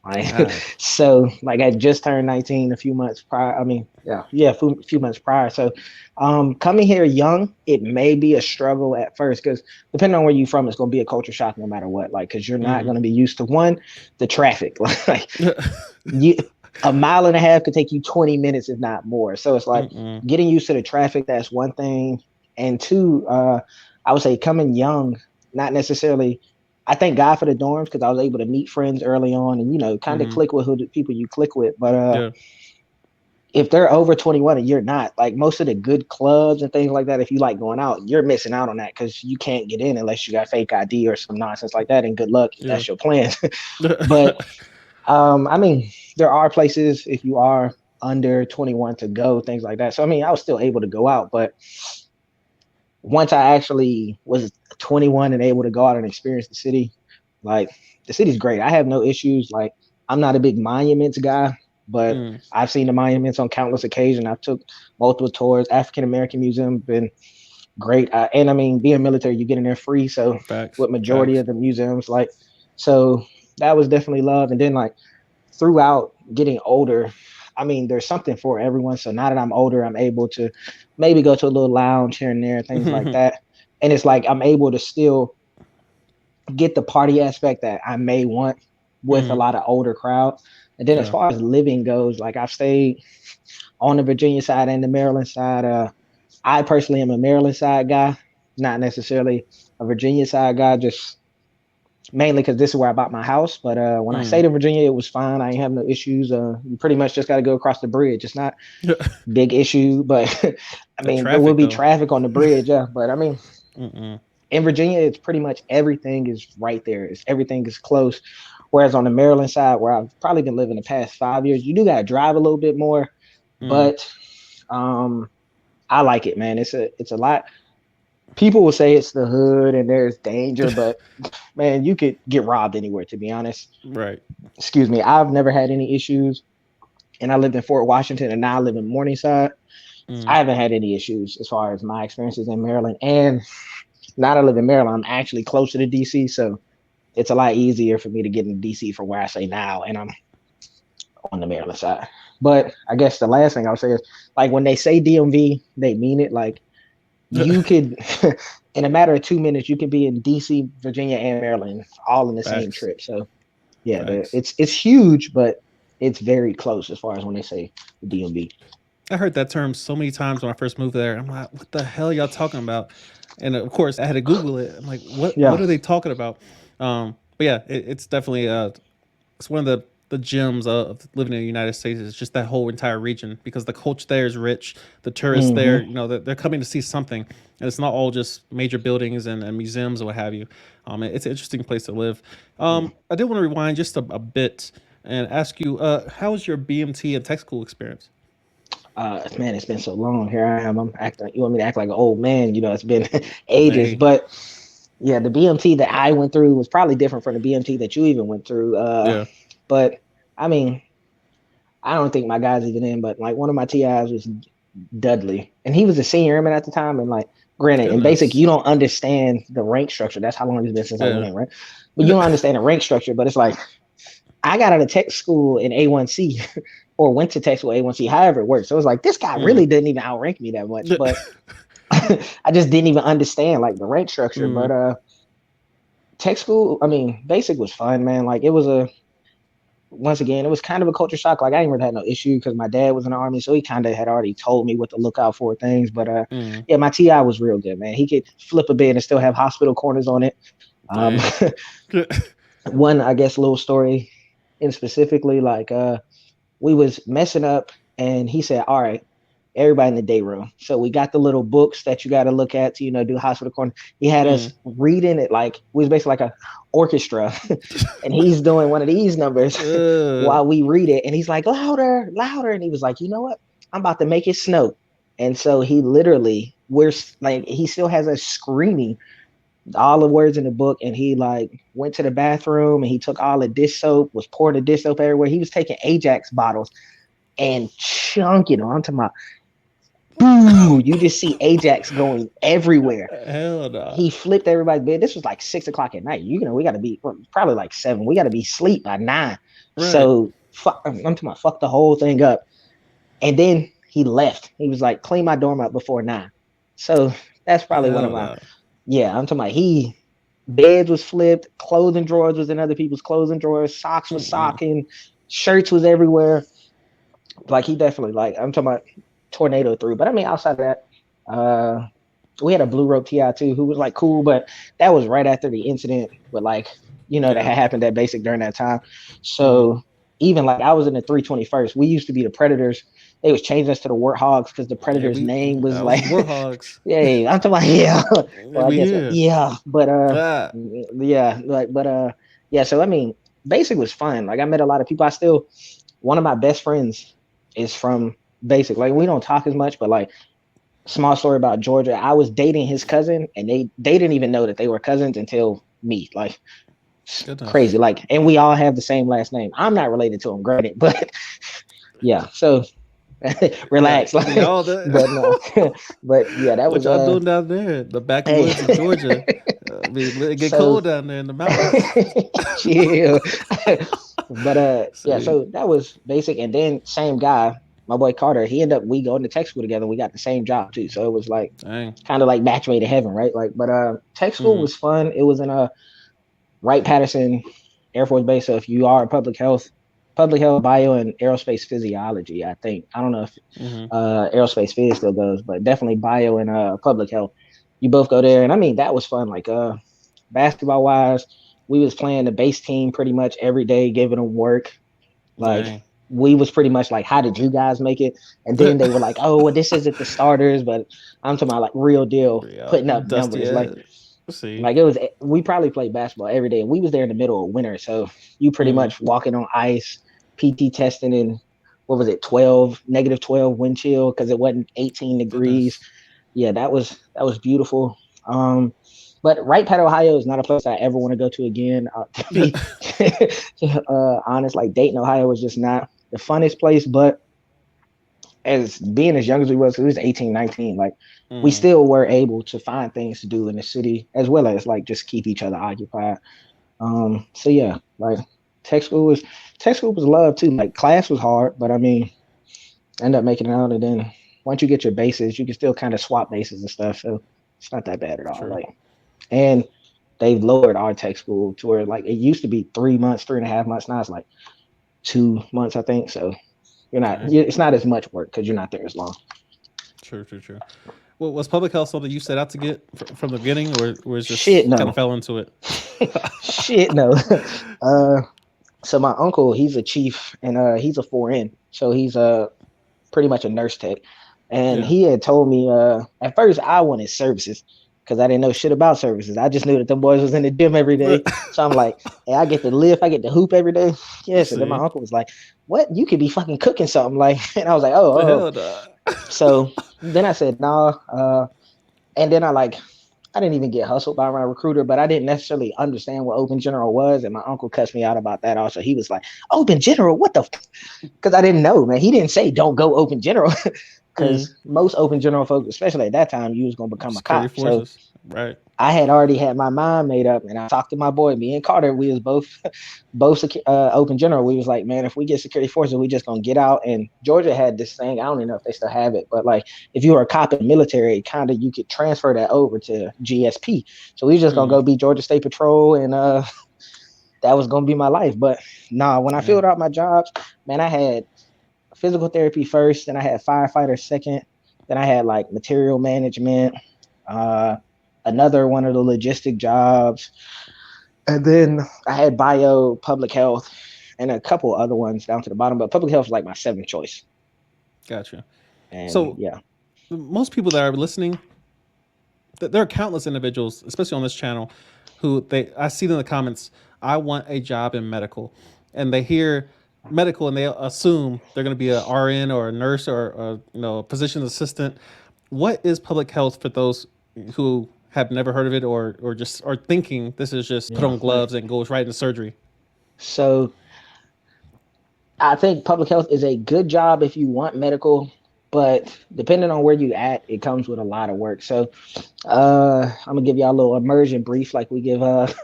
Like, Ah, so like I just turned 19 a few months prior. I mean, yeah, few months prior. So, coming here young, it may be a struggle at first because depending on where you're from, it's going to be a culture shock no matter what. Like, because you're not mm. going to be used to one, the traffic. Like, you a mile and a half could take you 20 minutes if not more. So it's like Mm-mm. getting used to the traffic. That's one thing, and two, I would say coming young, not necessarily. I thank God for the dorms because I was able to meet friends early on and kind of Mm-hmm. click with who the people you click with. But Yeah. if they're over 21 and you're not, like most of the good clubs and things like that, if you like going out, you're missing out on that because you can't get in unless you got fake ID or some nonsense like that. And good luck if Yeah. that's your plan. But I mean, there are places if you are under 21 to go, things like that. So I mean, I was still able to go out, but once I actually was 21 and able to go out and experience the city, like the city's great. I have no issues. Like I'm not a big monuments guy, but Mm. I've seen the monuments on countless occasions. I've took multiple tours. African American Museum been great, and I mean, being military, you get in there free. So Facts. with majority Facts. of the museums, like so that was definitely love. And then like throughout getting older, I mean, there's something for everyone. So now that I'm older, I'm able to maybe go to a little lounge here and there, things like that. And it's like I'm able to still get the party aspect that I may want with a Mm. lot of older crowd. And then as Yeah. far as living goes, like I've stayed on the Virginia side and the Maryland side. I personally am a Maryland side guy, not necessarily a Virginia side guy, just mainly because this is where I bought my house. But when I Mm. stayed in Virginia, it was fine. I ain't have no issues. You pretty much just got to go across the bridge. It's not big issue, but I That mean there will traffic be though. traffic on the bridge. Yeah, but I mean Mm-mm. in Virginia, it's pretty much everything is right there. Everything is close. Whereas on the Maryland side, where I've probably been living the past 5 years, you do got to drive a little bit more, Mm. but um, I like it, man. It's a lot. People will say it's the hood and there's danger, but man, you could get robbed anywhere. To be honest, Right. excuse me, I've never had any issues, and I lived in Fort Washington, and now I live in Morningside. Mm. I haven't had any issues as far as my experiences in Maryland, and now that I live in Maryland, I'm actually closer to DC, so it's a lot easier for me to get into DC from where I say now, and I'm on the Maryland side. But I guess the last thing I'll say is like when they say DMV, they mean it. Like you could, in a matter of 2 minutes, you could be in DC, Virginia, and Maryland all in the same Facts. trip. So yeah, Facts. it's huge, but it's very close as far as when they say the DMV. I heard that term so many times when I first moved there. I'm like, what the hell y'all talking about? And of course, I had to Google it. I'm like, what Yeah. are they talking about? But yeah, it's definitely it's one of the gems of living in the United States is just that whole entire region because the culture there is rich. The tourists there, Hmm. they're coming to see something, and it's not all just major buildings and museums or what have you. It's an interesting place to live. Yeah. I did want to rewind just a bit. and ask you, how was your BMT and tech school experience? Man, it's been so long. Here I am. I'm acting. You want me to act like an old man? It's been ages. Hey, But yeah, the BMT that I went through was probably different from the BMT that you even went through. yeah. But I mean, I don't think my guy's even in. But like one of my TIs was Dudley, and he was a senior airman at the time. And like, granted, in basic, you Goodness. don't understand the rank structure. That's how long it's been since I went Yeah. in, right? But you don't understand the rank structure. But it's like I got out of tech school in A1C or went to tech school A1C, however it works. So it was like this guy Mm. really didn't even outrank me that much, but I just didn't even understand like the rank structure. Mm. But tech school, I mean, basic was fun, man. Like it was a once again, it was kind of a culture shock. Like I ain't really had no issue because my dad was in the army, so he kind of had already told me what to look out for things. But Mm. yeah, my TI was real good, man. He could flip a bed and still have hospital corners on it. Um, Dang. one, I guess, little story in specifically, like we was messing up, and he said, "All right, everybody in the day room." So we got the little books that you got to look at to, do hospital corner. He had us Mm. reading it like we was basically like a orchestra, and he's doing one of these numbers uh, while we read it, and he's like, "Louder, louder," and he was like, "You know what? I'm about to make it snow." And so he literally, we're like, he still has us screaming all the words in the book, and he like went to the bathroom and he took all the dish soap, was pouring the dish soap everywhere. He was taking Ajax bottles and chunking them. I'm talking about, boo, you just see Ajax going everywhere. hell no. He flipped everybody's bed. This was like 6 o'clock at night. We got to be probably like 7. We got to be asleep by 9. Right. So I'm talking about fuck the whole thing up. And then he left. He was like, clean my dorm up before 9. So that's probably one of Hell my, no. yeah, I'm talking about beds was flipped, clothing drawers was in other people's clothing drawers, socks was Mm-mm. socking, shirts was everywhere. Like he definitely, like, I'm talking about tornado through. But I mean, outside of that, uh we had a blue rope TI too who was like cool, but that was right after the incident with like, that Yeah. had happened at basic during that time. Mm. So even like I was in the 321st. We used to be the Predators. They was changing us to the Warthogs because the Yeah, Predators we name was that was like, the Warhogs. yeah, I'm talking about, yeah. Yeah, Well, I we guess here. yeah, but Ah. yeah, like, but yeah. So I mean, basic was fun. Like I met a lot of people. I still, one of my best friends is from basic. Like we don't talk as much, but like, small story about Georgia. I was dating his cousin, and they didn't even know that they were cousins until me. Like crazy. Goodness. Like, and we all have the same last name. I'm not related to him, granted, but yeah. So Yeah, relax. Like, y'all but no, but yeah, that what was y'all doing down there? The hey. backwoods of Georgia. I mean, it get So cold down there in the mountains. chill. But yeah, See. so that was basic. And then same guy, my boy Carter, he ended up, we going to tech school together. We got the same job too. So it was like Dang. kind of like match made in heaven, right? Like, but tech school Mm. was fun. It was in a Wright Patterson Air Force Base. So if you are public health, bio, and aerospace physiology, I think. I don't know if Mm-hmm. aerospace phys still goes, but definitely bio and public health. You both go there, and I mean that was fun. Like basketball wise, we was playing the base team pretty much every day, giving them work. Like Dang. we was pretty much like, how did you guys make it? And then they were like, oh, well, this isn't the starters, but I'm talking about like real deal Yeah, putting up dusty numbers. ass. See. Like it was, we probably played basketball every day. We was there in the middle of winter, so you pretty Mm. much walking on ice, PT testing in, what was it, 12, -12 wind chill because it wasn't 18 degrees. Goodness. Yeah, that was beautiful. Um, but Wright Pat, Ohio is not a place I ever want to go to again. To be honest, like Dayton, Ohio was just not the funnest place. But as being as young as we was, it was 18, 19, like we Mm. still were able to find things to do in the city as well as like just keep each other occupied. So yeah, like tech school was tech school was love too. Like class was hard, but I mean, end up making it out, and then once you get your bases, you can still kind of swap bases and stuff. So it's not that bad at all. True. Like, and they've lowered our tech school to where like it used to be 3 months, 3.5 months. Now it's like 2 months, I think. So Dang. it's not as much work because you're not there as long. True. True. True. Well, was public health something you set out to get from the beginning, or is Shit, just kind of no. fell into it? Shit, no. uh, so my uncle, he's a chief, and he's a 4N, so he's pretty much a nurse tech, and Yeah. he had told me at first I wanted services because I didn't know shit about services. I just knew that the boys was in the gym every day. So I'm like, hey, I get to lift, I get to hoop every day. Yes. And then my See, uncle was like, what? You could be fucking cooking something. Like, and I was like, the oh. hell, nah. So then I said, nah. And then I didn't even get hustled by my recruiter, but I didn't necessarily understand what open general was. And my uncle cussed me out about that also. He was like, open general, what the because I didn't know, man. He didn't say don't go open general. Mm. Because most open general folks, especially at that time, you was gonna become a Security cop. So forces, right? I had already had my mind made up, and I talked to my boy, me and Carter. We was both open general. We was like, man, if we get security forces, we just gonna get out. And Georgia had this thing. I don't even know if they still have it, but like if you were a cop in the military, kind of you could transfer that over to GSP. So we was just gonna Mm. go be Georgia State Patrol, and that was gonna be my life. But nah, when I Yeah. filled out my jobs, man, I had physical therapy first, then I had firefighter second, then I had like material management, uh, another one of the logistic jobs, and then I had bio, public health, and a couple other ones down to the bottom. But public health was like my seventh choice, Gotcha. and So yeah, most people that are listening, there are countless individuals, especially on this channel, who I see them in the comments. I want a job in medical, and they hear medical and they assume they're going to be a RN or a nurse or a physician assistant. What is public health for those who have never heard of it or just are thinking this is just put yeah. on gloves and goes right into surgery? So I think public health is a good job if you want medical, but depending on where you at, it comes with a lot of work. So I'm gonna give y'all a little immersion brief like we give to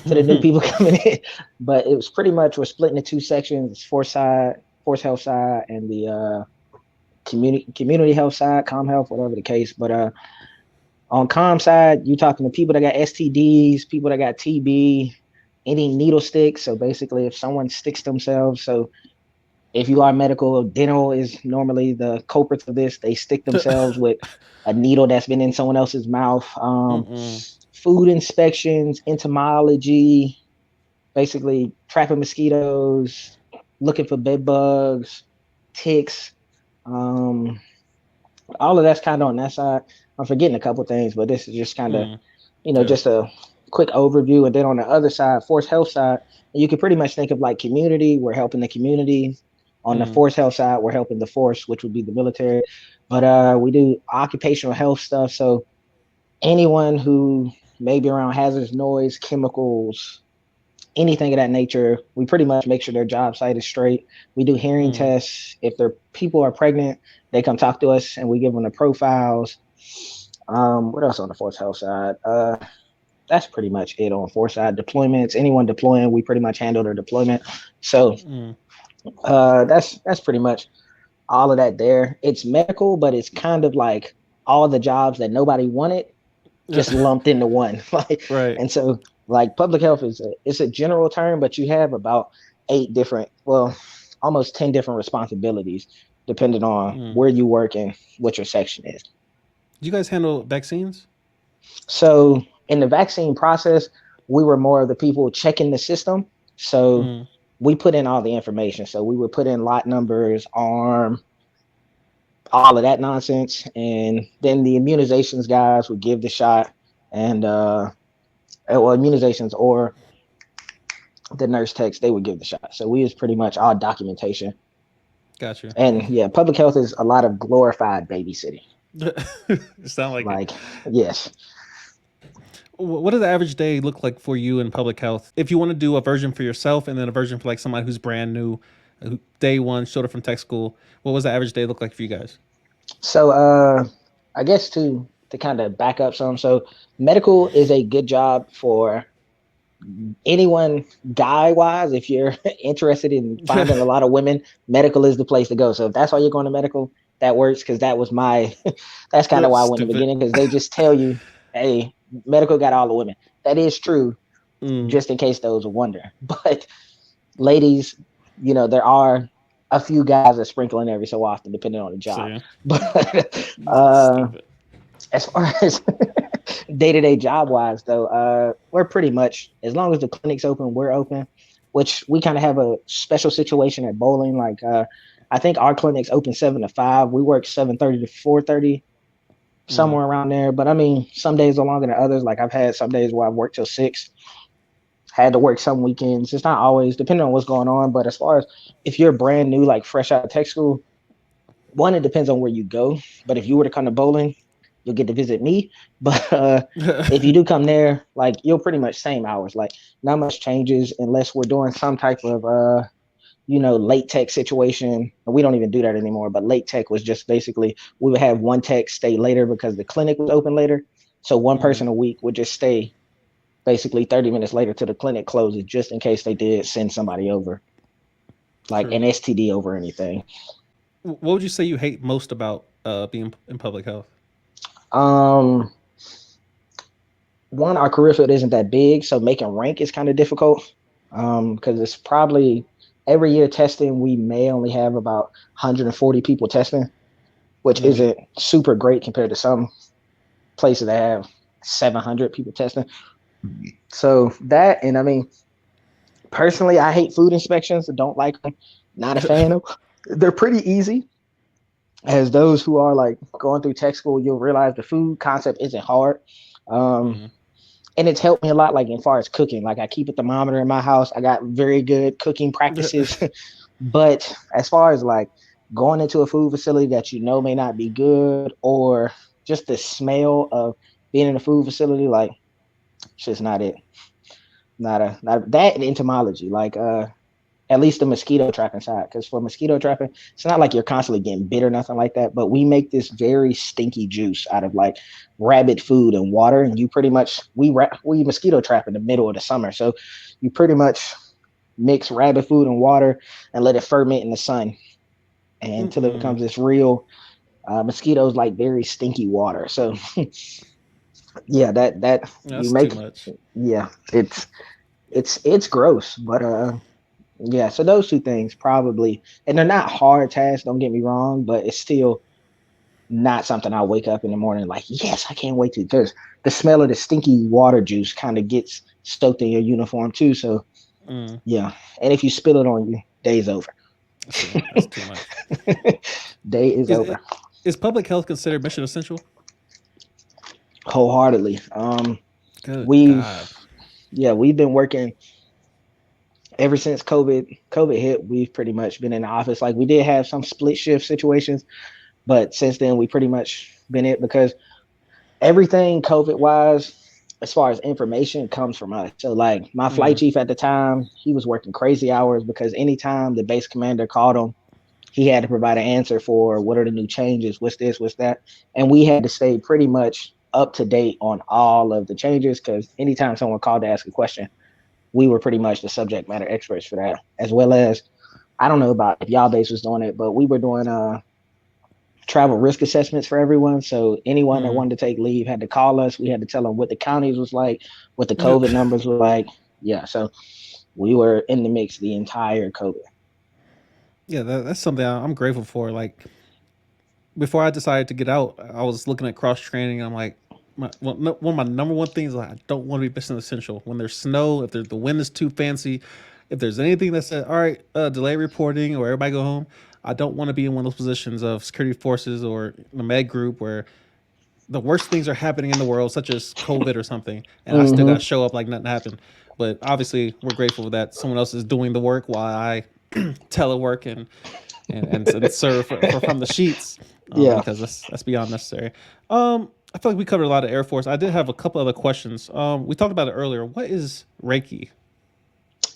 the new people coming in. But it was pretty much we're splitting into two sections. It's force health side, and the community health side, com health, whatever the case. But on com side, you talking to people that got STDs, people that got TB, any needle sticks. So basically, if someone sticks themselves, so if you are medical, dental is normally the culprits of this. They stick themselves with a needle that's been in someone else's mouth. Mm-mm. Food inspections, entomology, basically trapping mosquitoes, looking for bed bugs, ticks. Um, all of that's kind of on that side. I'm forgetting a couple things, but this is just kind of, Mm. Yeah. just a quick overview. And then on the other side, force health side, you can pretty much think of like community. We're helping the community. On the Mm. force health side, we're helping the force, which would be the military. But we do occupational health stuff. So anyone who may be around hazardous noise, chemicals, anything of that nature, we pretty much make sure their job site is straight. We do hearing Mm. tests. If their people are pregnant, they come talk to us and we give them the profiles. What else on the force health side? That's pretty much it on force side. Deployments, anyone deploying, we pretty much handle their deployment. So Mm. that's pretty much all of that there. It's medical, but it's kind of like all the jobs that nobody wanted Yeah. just lumped into one. Like, Right. and so like public health it's a general term, but you have about eight different, well, almost 10 different responsibilities depending on Mm. where you work and what your section is. Do you guys handle vaccines? So in the vaccine process, we were more of the people checking the system. So Mm. we put in all the information. So we would put in lot numbers, arm, all of that nonsense. And then the immunizations guys would give the shot and well, immunizations or the nurse techs, they would give the shot. So we was pretty much all documentation. Gotcha. And yeah, public health is a lot of glorified babysitting. Sound like it. Like, yes. What does the average day look like for you in public health? If you want to do a version for yourself and then a version for like somebody who's brand new, day one, showed up from tech school, what was the average day look like for you guys? So I guess to kind of back up some, so medical is a good job for anyone guy wise. If you're interested in finding a lot of women, medical is the place to go. So if that's why you're going to medical, that works because that was my that's kind of why I went in the Stupid. beginning because they just tell you, hey, medical got all the women. That is true, Mm. just in case those are wondering. But ladies, there are a few guys that sprinkle in every so often, depending on the job. See, But stupid. as far as day to day job wise, though, we're pretty much as long as the clinic's open, we're open. Which we kind of have a special situation at bowling. Like I think our clinic's open 7 to 5. We work 7:30 to 4:30. Mm. somewhere around there. But I mean, some days are longer than others. Like I've had some days where I've worked till 6, had to work some weekends. It's not always depending on what's going on. But as far as if you're brand new, like fresh out of tech school, one, it depends on where you go. But if you were to come to bowling, you'll get to visit me. But if you do come there, like you'll pretty much same hours. Like not much changes unless we're doing some type of late tech situation. And we don't even do that anymore. But late tech was just basically we would have one tech stay later because the clinic was open later. So one Mm. person a week would just stay basically 30 minutes later till the clinic closes, just in case they did send somebody over, like True. an STD over anything. What would you say you hate most about being in public health? Um, One, our career field isn't that big, so making rank is kind of difficult. Because it's probably every year testing, we may only have about 140 people testing, which Mm. isn't super great compared to some places that have 700 people testing. So that, and I mean, personally, I hate food inspections. I don't like them. Not a fan of. They're pretty easy. As those who are like going through tech school, you'll realize the food concept isn't hard. Um, Mm. and it's helped me a lot, like as far as cooking. Like I keep a thermometer in my house. I got very good cooking practices. But as far as like going into a food facility that you know may not be good, or just the smell of being in a food facility, like it's just not it. Not that and entomology. Like at least the mosquito trapping side. Because for mosquito trapping, it's not like you're constantly getting bit or nothing like that. But we make this very stinky juice out of like rabbit food and water, and you pretty much we mosquito trap in the middle of the summer, so you pretty much mix rabbit food and water and let it ferment in the sun until it Mm-mm. becomes this real mosquitoes like very stinky water. So yeah, that you That's too make much. yeah, it's gross, but yeah, so those two things probably, and they're not hard tasks, don't get me wrong, but it's still not something I wake up in the morning like, yes, I can't wait to, because the smell of the stinky water juice kind of gets stoked in your uniform too. So Mm. yeah, and if you spill it on you, day's over. That's too much. That's too much. Day is Is over it is public health considered mission essential? wholeheartedly. Good We've God. yeah, we've been working ever since COVID hit. We've pretty much been in the office. Like we did have some split shift situations, but since then we pretty much been it, because everything COVID wise, as far as information, comes from us. So like my flight Mm. chief at the time, he was working crazy hours because anytime the base commander called him, he had to provide an answer for what are the new changes, what's this, what's that. And we had to stay pretty much up to date on all of the changes, because anytime someone called to ask a question, we were pretty much the subject matter experts for that. As well as, I don't know about if y'all base was doing it, but we were doing travel risk assessments for everyone. So anyone that Mm. wanted to take leave had to call us. We had to tell them what the counties was like, what the COVID numbers were like. Yeah, so we were in the mix the entire COVID. Yeah, that's something I'm grateful for. Like before I decided to get out, I was looking at cross training. I'm like, one of my number one things, like I don't want to be mission essential. When there's snow, if the wind is too fancy, if there's anything that says, all right, delay reporting or everybody go home, I don't want to be in one of those positions of security forces or the med group where the worst things are happening in the world, such as COVID or something, and I still got to Mm-hmm. show up like nothing happened. But obviously, we're grateful that someone else is doing the work while I telework and serve from the sheets, Yeah. because that's beyond necessary. I feel like we covered a lot of Air Force. I did have a couple other questions. We talked about it earlier. What is Reiki?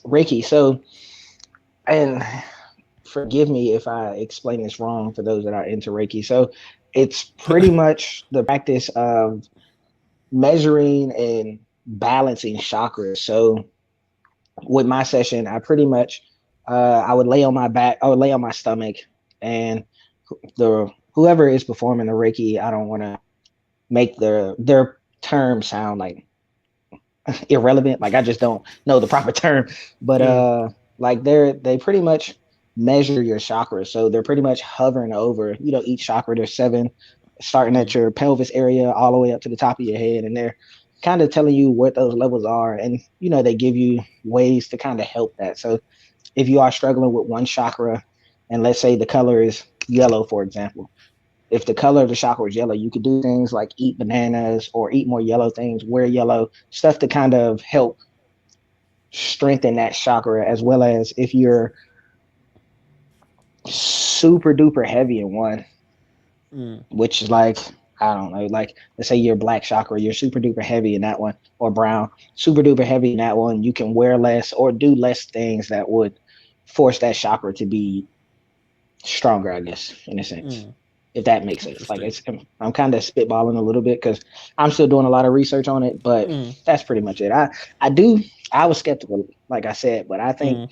Reiki. So, and forgive me if I explain this wrong for those that are into Reiki. So, it's pretty much the practice of measuring and balancing chakras. So, with my session, I pretty much I would lay on my back, I would lay on my stomach, and the whoever is performing the Reiki, I don't want to make their term sound like irrelevant. Like I just don't know the proper term, but Yeah. like they pretty much measure your chakras. So they're pretty much hovering over, each chakra. There's seven, starting at Mm. your pelvis area all the way up to the top of your head, and they're kind of telling you what those levels are, and they give you ways to kind of help that. So if you are struggling with one chakra, and let's say the color is yellow, for example, if the color of the chakra is yellow, you could do things like eat bananas or eat more yellow things, wear yellow stuff to kind of help strengthen that chakra, as well as if you're super duper heavy in one, Mm, which is like, I don't know, like let's say you're black chakra, you're super duper heavy in that one, or brown, super duper heavy in that one. You can wear less or do less things that would force that chakra to be stronger, I guess, in a sense, mm, if that makes sense. Like interesting. I'm kind of spitballing a little bit because I'm still doing a lot of research on it, but Mm, that's pretty much it. I do I was skeptical, like I said, but mm,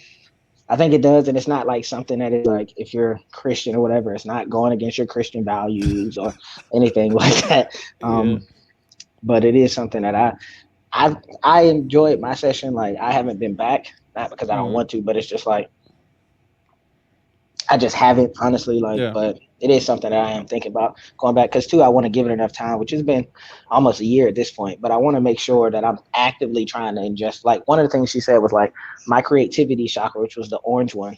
I think it does, and it's not like something that is like if you're Christian or whatever, it's not going against your Christian values or anything like that. yeah. But it is something that I enjoyed my session. Like I haven't been back, not because I don't Mm, want to, but it's just like I just haven't honestly. Like, yeah. but it is something that I am thinking about going back because too I want to give it enough time, which has been almost a year at this point. But I want to make sure that I'm actively trying to ingest. Like one of the things she said was like my creativity chakra, which was the orange one,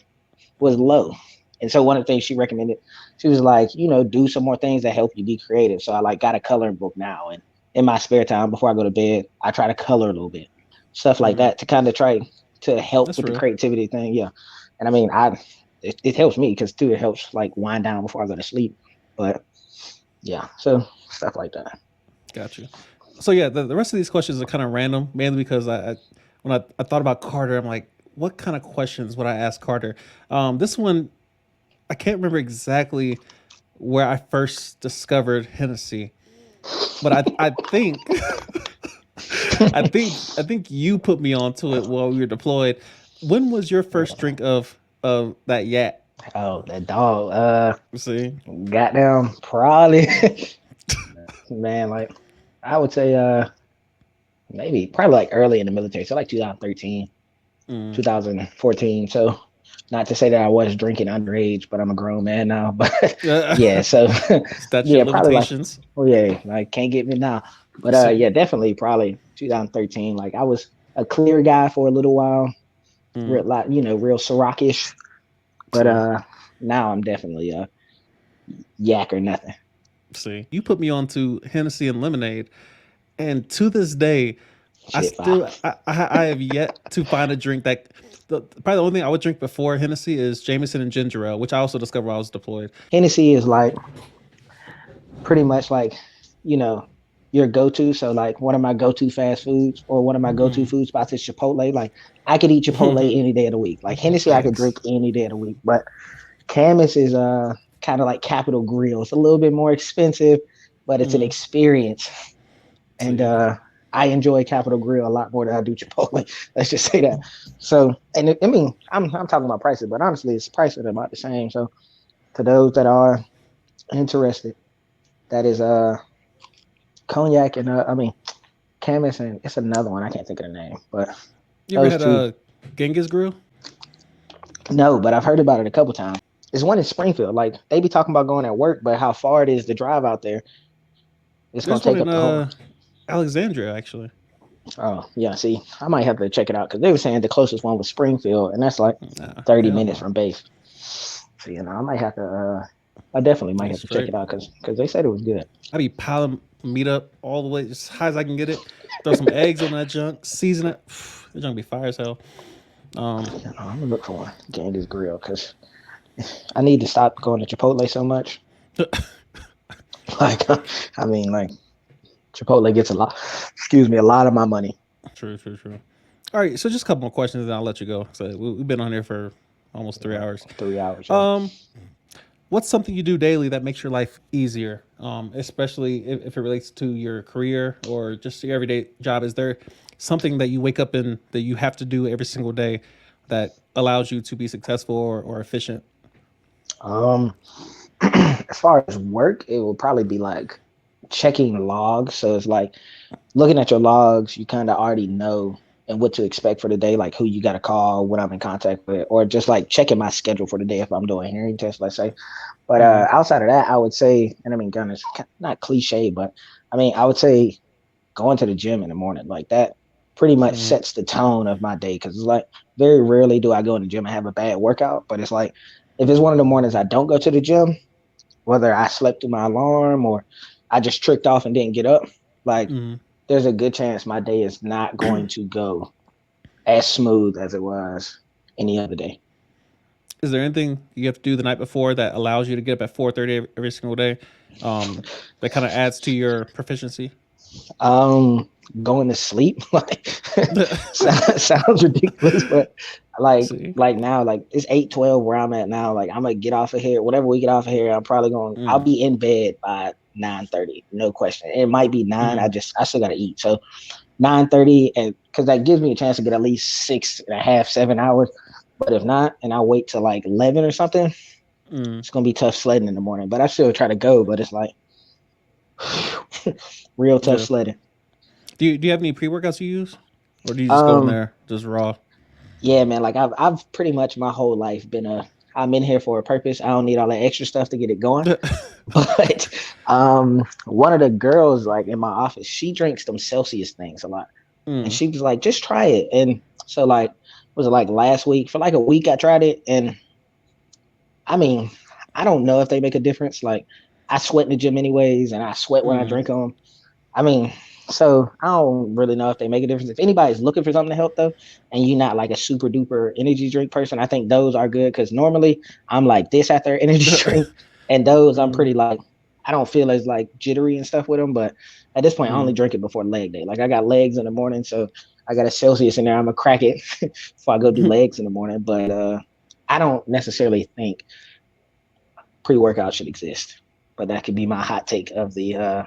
was low. And so one of the things she recommended, she was like, do some more things that help you be creative. So I like got a coloring book now, and in my spare time before I go to bed, I try to color a little bit, stuff like Mm, that to kind of try to help that's with the real. creativity thing. Yeah, and I mean, it helps me because too it helps like wind down before I go to sleep. But yeah, so stuff like that. Got you. So yeah, the rest of these questions are kind of random, mainly because when I thought about Carter, I'm like, what kind of questions would I ask Carter? This one I can't remember exactly where I first discovered Hennessy, but I think I think you put me onto it while we were deployed. When was your first drink of that yak? Oh, that dog. See, Goddamn, probably, man. Like, I would say, maybe probably like early in the military, so like 2013, mm. 2014. So not to say that I was drinking underage, but I'm a grown man now. But yeah, so Statute yeah, of probably like, limitations. oh yeah, like can't get me now. But See, yeah, definitely probably 2013. Like I was a clear guy for a little while, mm. real like real Ciroc-ish. But See, now I'm definitely a yak or nothing. see. You put me onto Hennessy and lemonade, and to this day, Shit, fire. I have yet to find a drink that probably the only thing I would drink before Hennessy is Jameson and ginger ale, which I also discovered while I was deployed. Hennessy is like pretty much like, you know, your go-to. So like one of my go-to fast foods or one of my go-to Mm. food spots is Chipotle. Like I could eat Chipotle any day of the week. Like Hennessy I could drink Facts. any day of the week. But Camus is kind of like Capital Grill. It's a little bit more expensive, but it's an Mm. experience. And See, I enjoy Capital Grill a lot more than I do Chipotle. Let's just say that. So, and I mean, I'm talking about prices, but honestly, it's prices are about the same. So, to those that are interested, that is cognac and I mean Camus and it's another one I can't think of the name, but you ever those had two. a Genghis Grill? No, but I've heard about it a couple times. There's one in Springfield. Like they be talking about going at work, but how far it is to drive out there, it's gonna There's one take in up the whole. Alexandria actually. Oh yeah, see, I might have to check it out because they were saying the closest one was Springfield, and that's like Nah, 30 hell minutes no. from base. So I might have to. I definitely might Yeah, have to check straight. it out because they said it was good. I be piling meat up all the way as high as I can get it. Throw some eggs on that junk, season it. That junk be fire as hell. Um, I'm gonna look for one. Gandy's Grill because I need to stop going to Chipotle so much. Like, I mean, like Chipotle gets a lot. Excuse me, a lot of my money. true, true, true. All right, so just a couple more questions, and I'll let you go. So we've been on here for almost 3 hours. 3 hours, yeah. Um, what's something you do daily that makes your life easier? Especially if it relates to your career or just your everyday job. Is there something that you wake up in that you have to do every single day that allows you to be successful or efficient? Um, as far as work, it will probably be like checking logs. So it's like looking at your logs, you kind of already know and what to expect for the day, like who you got to call, what I'm in contact with, or just like checking my schedule for the day if I'm doing a hearing test, let's say. But Mm, outside of that, I would say, and I mean, gun is not cliche, but I mean, I would say going to the gym in the morning, like that pretty much mm, sets the tone of my day. Cause it's like very rarely do I go in the gym and have a bad workout, but it's like if it's one of the mornings I don't go to the gym, whether I slept through my alarm or I just tricked off and didn't get up, like Mm. there's a good chance my day is not going to go as smooth as it was any other day. Is there anything you have to do the night before that allows you to get up at 4:30 every single day? That kind of adds to your proficiency. Um, Going to sleep like sounds ridiculous, but See. like now, like it's 8:12 where I'm at now. Like I'm gonna get off of here. Whatever we get off of here, I'll Mm. be in bed by 9:30, no question. It might be nine. Mm. I still gotta eat. So 9:30, and because that gives me a chance to get at least 6.5, 7 hours. But if not, and I wait till like 11 or something, Mm. it's gonna be tough sledding in the morning. But I still try to go, but it's like real tough Yeah. sledding. Do you have any pre workouts you use, or do you just go in Um, there just raw? yeah, man, like I've pretty much my whole life been I'm in here for a purpose. I don't need all that extra stuff to get it going. But one of the girls like in my office, she drinks them Celsius things a lot. And Mm. she was like, just try it. And so like was it like last week? For like a week I tried it, and I mean, I don't know if they make a difference. Like I sweat in the gym anyways, and I sweat when I Mm. drink them. I mean, so I don't really know if they make a difference. If anybody's looking for something to help though, and you're not like a super duper energy drink person, I think those are good because normally I'm like this after energy drink, and those I'm Mm. pretty like I don't feel as like jittery and stuff with them. But at this point, I only Mm. drink it before leg day. Like I got legs in the morning, so I got a Celsius in there. I'm gonna crack it before I go do legs in the morning. But I don't necessarily think pre workout should exist. But that could be my hot take of the Yeah,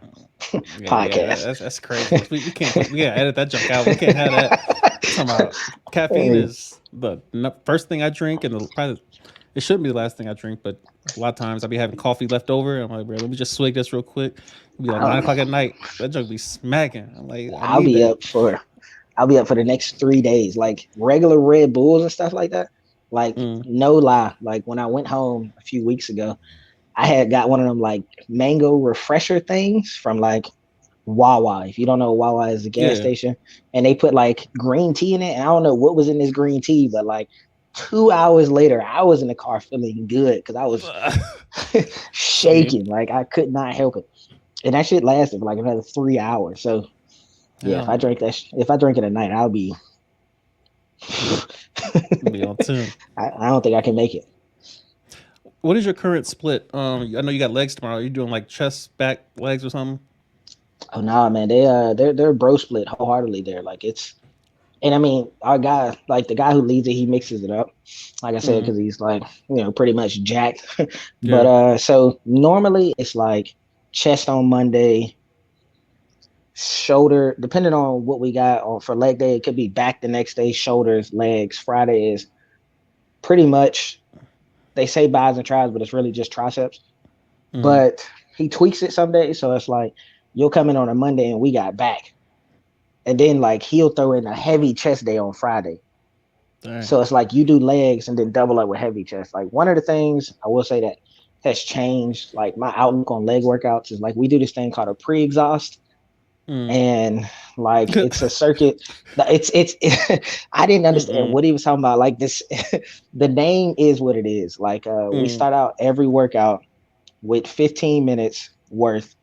podcast. that's crazy. We can't we gotta edit that junk out. We can't have that. Talking about caffeine Hey, is the first thing I drink, and probably it shouldn't be the last thing I drink. But a lot of times I'll be having coffee left over. I'm like, bro, let me just swig this real quick. It'll be like 9 o'clock at night. That junk be smacking. I'm like, I I'll need be that. up for I'll be up for the next 3 days. Like regular Red Bulls and stuff like that. Like Mm. no lie. Like when I went home a few weeks ago, I had got one of them like mango refresher things from like Wawa. If you don't know, Wawa is a gas Yeah. station, and they put like green tea in it. And I don't know what was in this green tea, but like 2 hours later, I was in the car feeling good because I was See, shaking. Like I could not help it. And that shit lasted for like another 3 hours. So yeah, hell no. if I drink it at night, I'll be Be on tune. I don't think I can make it. What is your current split? I know you got legs tomorrow. Are you doing like chest, back, legs, or something? Oh no, nah, man, they're bro split wholeheartedly there. Like it's and I mean our guy, like the guy who leads it, he mixes it up. Like I said, Mm. because he's like, pretty much jacked. But Yeah. so normally it's like chest on Monday, shoulder, depending on what we got on for leg day, it could be back the next day, shoulders, legs. Friday is pretty much they say bis and tries, but it's really just triceps. Mm. But he tweaks it some days, so it's like you'll come in on a Monday and we got back, and then like he'll throw in a heavy chest day on Friday. Dang. So it's like you do legs and then double up with heavy chest. Like one of the things I will say that has changed, like my outlook on leg workouts is like we do this thing called a pre-exhaust, Mm. and like it's a circuit. It's I didn't understand Mm-mm. what he was talking about. Like this, the name is what it is. Like we Mm. start out every workout with 15 minutes worth.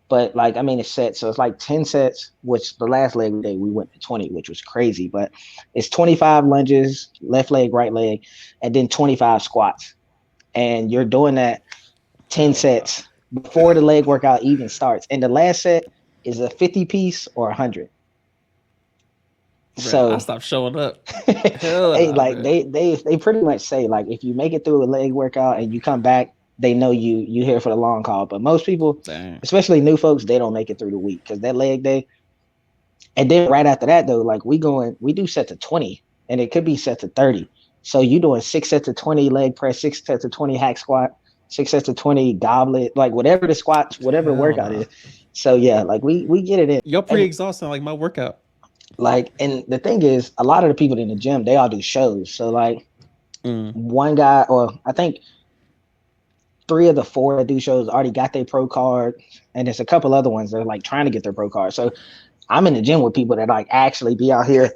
But like, I mean, it's set. So it's like 10 sets, which the last leg day we went to 20, which was crazy. But it's 25 lunges, left leg, right leg, and then 25 squats. And you're doing that 10 Hell no. sets before the leg workout even starts. And the last set is a 50 piece or 100. Bruh, I So stopped showing up. Hell hey, no, like bruh. they pretty much say like if you make it through a leg workout and you come back, they know you here for the long haul. But most people, Dang. especially new folks, they don't make it through the week because that leg day. And then right after that though, like we do set to 20, and it could be set to 30. So you doing 6 sets of 20 leg press, 6 sets of 20 hack squat, 6 sets of 20 goblet, like whatever the squats, whatever the Hell workout no. is. So yeah, like we get it in. You're And pre-exhausting like my workout. and the thing is, a lot of the people in the gym, they all do shows. So like Mm. one guy, or I think 3 of the 4 that do shows already got their pro card, and there's a couple other ones that are like trying to get their pro card. So I'm in the gym with people that like actually be out here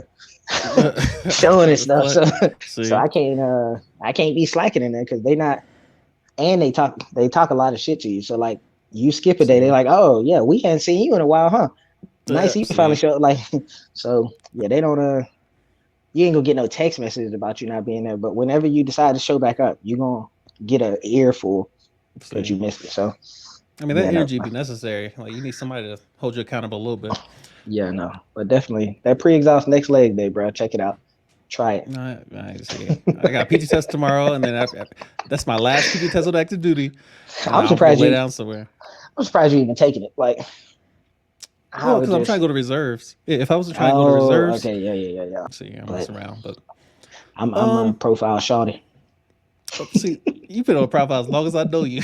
showing and Trying to stuff. flex. So See. I can't be slacking in there because they not. and they talk a lot of shit to you. So like you skip a day, they're See, like, oh yeah, we hadn't seen you in a while, huh? Nice you finally see. showed. Like, so yeah, they don't you ain't gonna get no text messages about you not being there. But whenever you decide to show back up, you gonna get an earful because See. you missed it. So I mean, that yeah, no, energy be necessary. Like you need somebody to hold you accountable a little bit. yeah, no, but definitely that pre-exhaust next leg day, bro. Check it out. Try I see. I got a PT test tomorrow, and then that's my last PT test on active duty, and then I'm I'll go surprised lay you. down somewhere. I'm surprised you even taking it. Like I Well, would because I'm trying to just. go to reserves. If I wasn't trying to go to Oh, reserves, okay, yeah, yeah, yeah, yeah. see, I'm But messing around. But I'm a um, profile shorty. see, you've been on profile as long as I know you.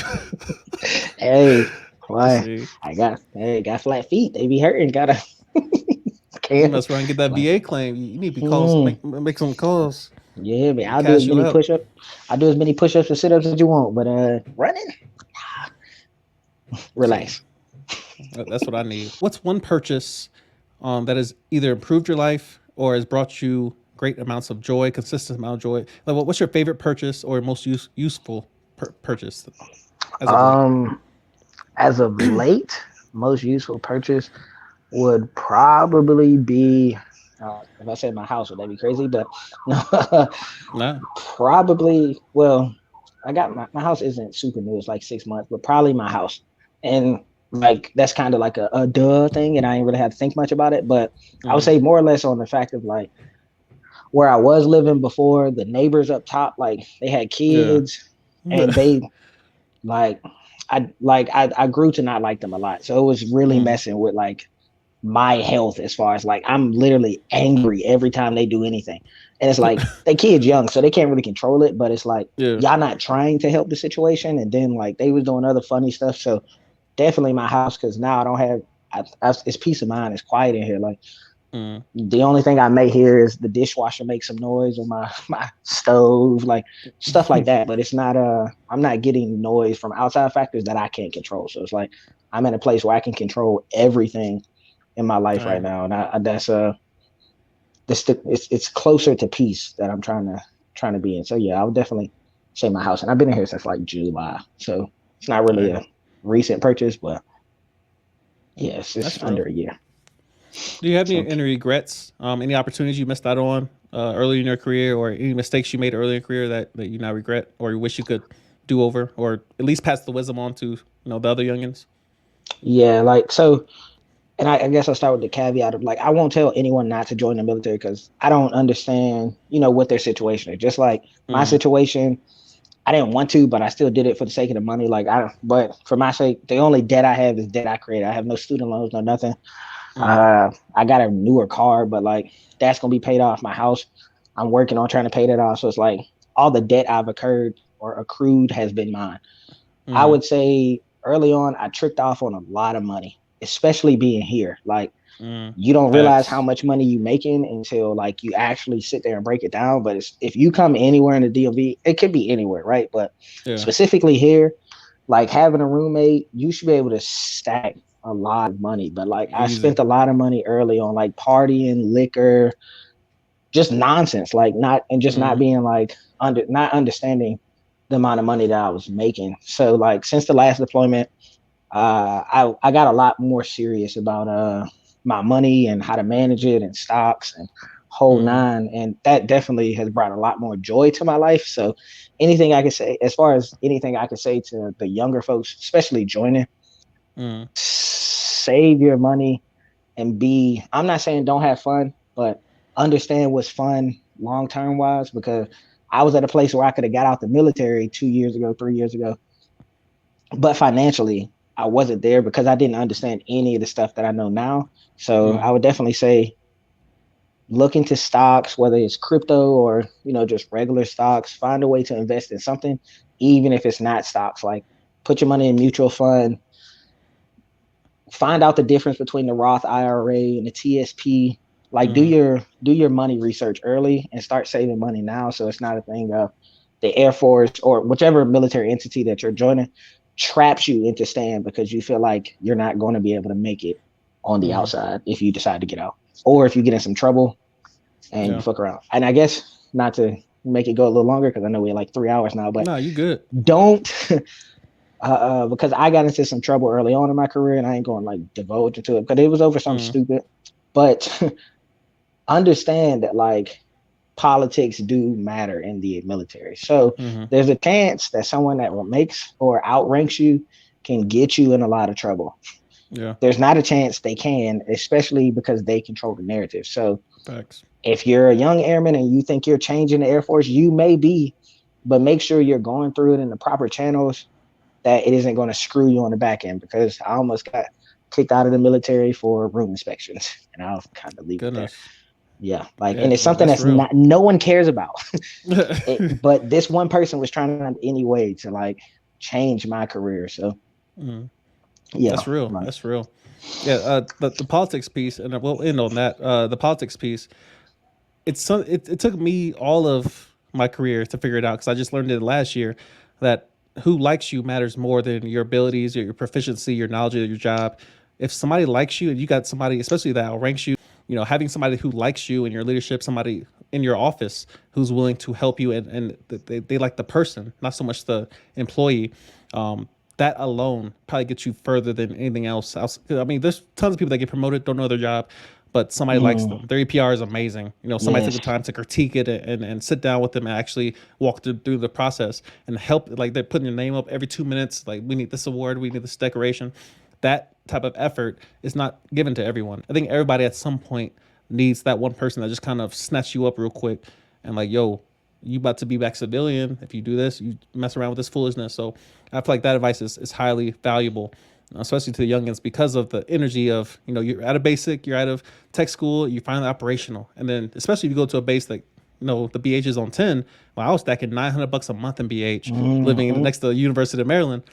Hey, why? See, Got flat feet. They be hurting. Gotta you can't mess around and get that like. VA claim. You need to be calls, Hmm. make some calls, Yeah, man. I'll do as cash you many out. push-ups. I'll do as many push-ups and sit-ups as you want. But running, See, relax. that's what I need. What's one purchase that has either improved your life or has brought you great amounts of joy, consistent amount of joy? Like, what's your favorite purchase or most useful purchase as of late? Um, as of late, most useful purchase would probably be. If I said my house, would that be crazy? But no, Nah. probably. Well, I got my house isn't super new. It's like 6 months, but probably my house. And like that's kind of like a duh thing, and I ain't really had to think much about it. But I would Mm. say more or less on the fact of like where I was living before, the neighbors up top, like they had Yeah. kids, and they like I grew to not like them a lot. So it was really Mm. messing with like my health as far as like I'm literally angry every time they do anything. And it's like they kids young, so they can't really control it, but it's like Yeah. y'all not trying to help the situation. And then like they was doing other funny stuff. So definitely my house because now I don't have it's peace of mind. It's quiet in here. Like Mm. the only thing I may hear is the dishwasher make some noise or my stove, like stuff like that. But it's not I'm not getting noise from outside factors that I can't control. So it's like I'm in a place where I can control everything in my life right Dang. now, and that's it's closer to peace that I'm trying to be in. So yeah, I would definitely say my house, and I've been in here since like July, so it's not really Dang. a recent purchase, but yeah, it's That's rough. under a year. Do you have So any regrets? Any opportunities you missed out on early in your career, or any mistakes you made early in your career that you now regret, or you wish you could do over, or at least pass the wisdom on to the other youngins? yeah, like so and I guess I'll start with the caveat of like I won't tell anyone not to join the military because I don't understand, what their situation is. Just like my Mm. situation, I didn't want to, but I still did it for the sake of the money. But for my sake, the only debt I have is debt I created. I have no student loans, no nothing. Mm. I got a newer car, but like that's gonna be paid off. My house, I'm working on trying to pay that off. So it's like all the debt I've incurred or accrued has been mine. I Mm. would say early on, I tricked off on a lot of money, especially being here. Like Mm. you don't realize how Facts. much money you making until like you actually sit there and break it down. But if you come anywhere in the DMV, it could be anywhere, right? But Yeah. specifically here, like having a roommate, you should be able to stack a lot of money. But like I Easy. spent a lot of money early on like partying, liquor, just nonsense, like not and just not Mm. being like not understanding the amount of money that I was making. So like since the last deployment, I got a lot more serious about my money and how to manage it and stocks and whole Mm. nine, and that definitely has brought a lot more joy to my life. So anything I can say, as far as anything I can say to the younger folks, especially joining, Mm. save your money and I'm not saying don't have fun, but understand what's fun long term wise, because I was at a place where I could have got out the military 2 years ago, 3 years ago, but financially I wasn't there because I didn't understand any of the stuff that I know now. So Mm. I would definitely say look into stocks, whether it's crypto or just regular stocks. Find a way to invest in something, even if it's not stocks. Like put your money in mutual fund. Find out the difference between the Roth IRA and the TSP. Like Mm. do your money research early and start saving money now, so it's not a thing of the Air Force or whichever military entity that you're joining traps you into staying because you feel like you're not going to be able to make it on the Mm. outside if you decide to get out, or if you get in some trouble and you Yeah. fuck around. And I guess not to. make it go a little longer because I know we're like 3 hours now. But No, you good. don't because I got into some trouble early on in my career, and I ain't going to like divulge into it, but it was over something Mm, stupid. But understand that like politics do matter in the military. So mm-hmm. there's a chance that someone that makes or outranks you can get you in a lot of trouble. Yeah, There's not a chance they can, especially because they control the narrative. So facts. if you're a young airman and you think you're changing the Air Force, you may be, but make sure you're going through it in the proper channels, that it isn't going to screw you on the back end, because I almost got kicked out of the military for room inspections, and I'll kind of leave it there. Goodness. Yeah, like, Yeah, and it's yeah, something that's that's real. not no one cares about. But this one person was trying to find any way to like change my career. So Mm, yeah, that's real. like That's real. Yeah, the politics piece, and we'll end on that. The politics piece. It took me all of my career to figure it out because I just learned it last year that who likes you matters more than your abilities, your proficiency, your knowledge of your job. If somebody likes you and you got somebody, especially that outranks you, having somebody who likes you in your leadership, somebody in your office who's willing to help you and they like the person, not so much the employee. That alone probably gets you further than anything else. I mean, there's tons of people that get promoted, don't know their job, but somebody likes mm, them. Their EPR is amazing. Somebody took yes, the time to critique it and sit down with them and actually walk through the process and help. Like they're putting your name up every 2 minutes. Like we need this award, we need this decoration. That type of effort is not given to everyone. I think everybody at some point needs that one person that just kind of snatch you up real quick and like, yo, you about to be back civilian. If you do this, you mess around with this foolishness. So I feel like that advice is highly valuable, especially to the youngins because of the energy of, you're out of basic, you're out of tech school, you're finally operational. And then especially if you go to a base that, the BH is on 10. Well, I was stacking $900 a month in BH living hmm next to the University of Maryland.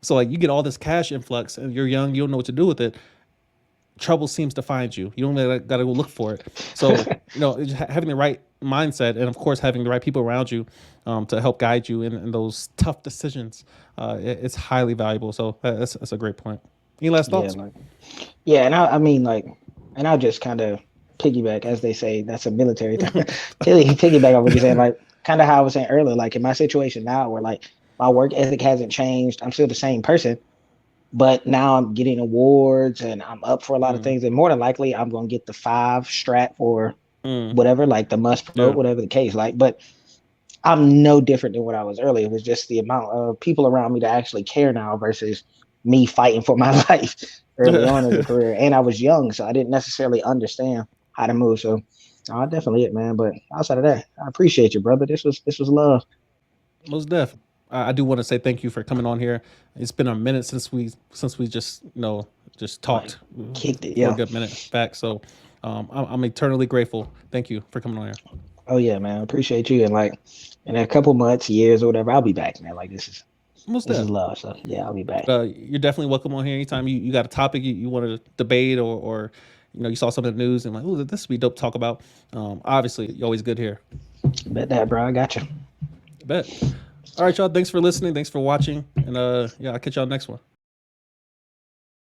So like you get all this cash influx and you're young, you don't know what to do with it. Trouble seems to find you. You don't really got to go look for it. So having the right mindset and of course having the right people around you to help guide you in those tough decisions, it's highly valuable. So that's a great point. Any last yeah, thoughts? like yeah, and I mean like, and I'll just kind of piggyback, as they say, that's a military term. Piggyback on what you're saying, like kind of how I was saying earlier, like in my situation now, where like my work ethic hasn't changed, I'm still the same person, but now I'm getting awards and I'm up for a lot of Mm, things, and more than likely I'm going to get the 5 strat for mm, whatever, like the must promote, yeah. whatever the case, like. But I'm no different than what I was earlier. It was just the amount of people around me that actually care now versus me fighting for my life early on as a career. And I was young, so I didn't necessarily understand how to move. So definitely it, man. But outside of that, I appreciate you, brother. This was love. Most def. I do want to say thank you for coming on here. It's been a minute since we just just Like talked kicked it, for a yeah. good minute back. So I'm eternally grateful. Thank you for coming on here. Oh yeah, man. I appreciate you. And like in a couple months, years, or whatever, I'll be back, man. Like Most this is def. love. So yeah, I'll be back. You're definitely welcome on here anytime you got a topic you want to debate or you saw something in the news and like, oh, this would be dope to talk about. Obviously, you're always good here. Bet that, bro. I got you. Bet. All right, y'all. Thanks for listening. Thanks for watching. And yeah, I'll catch y'all next one.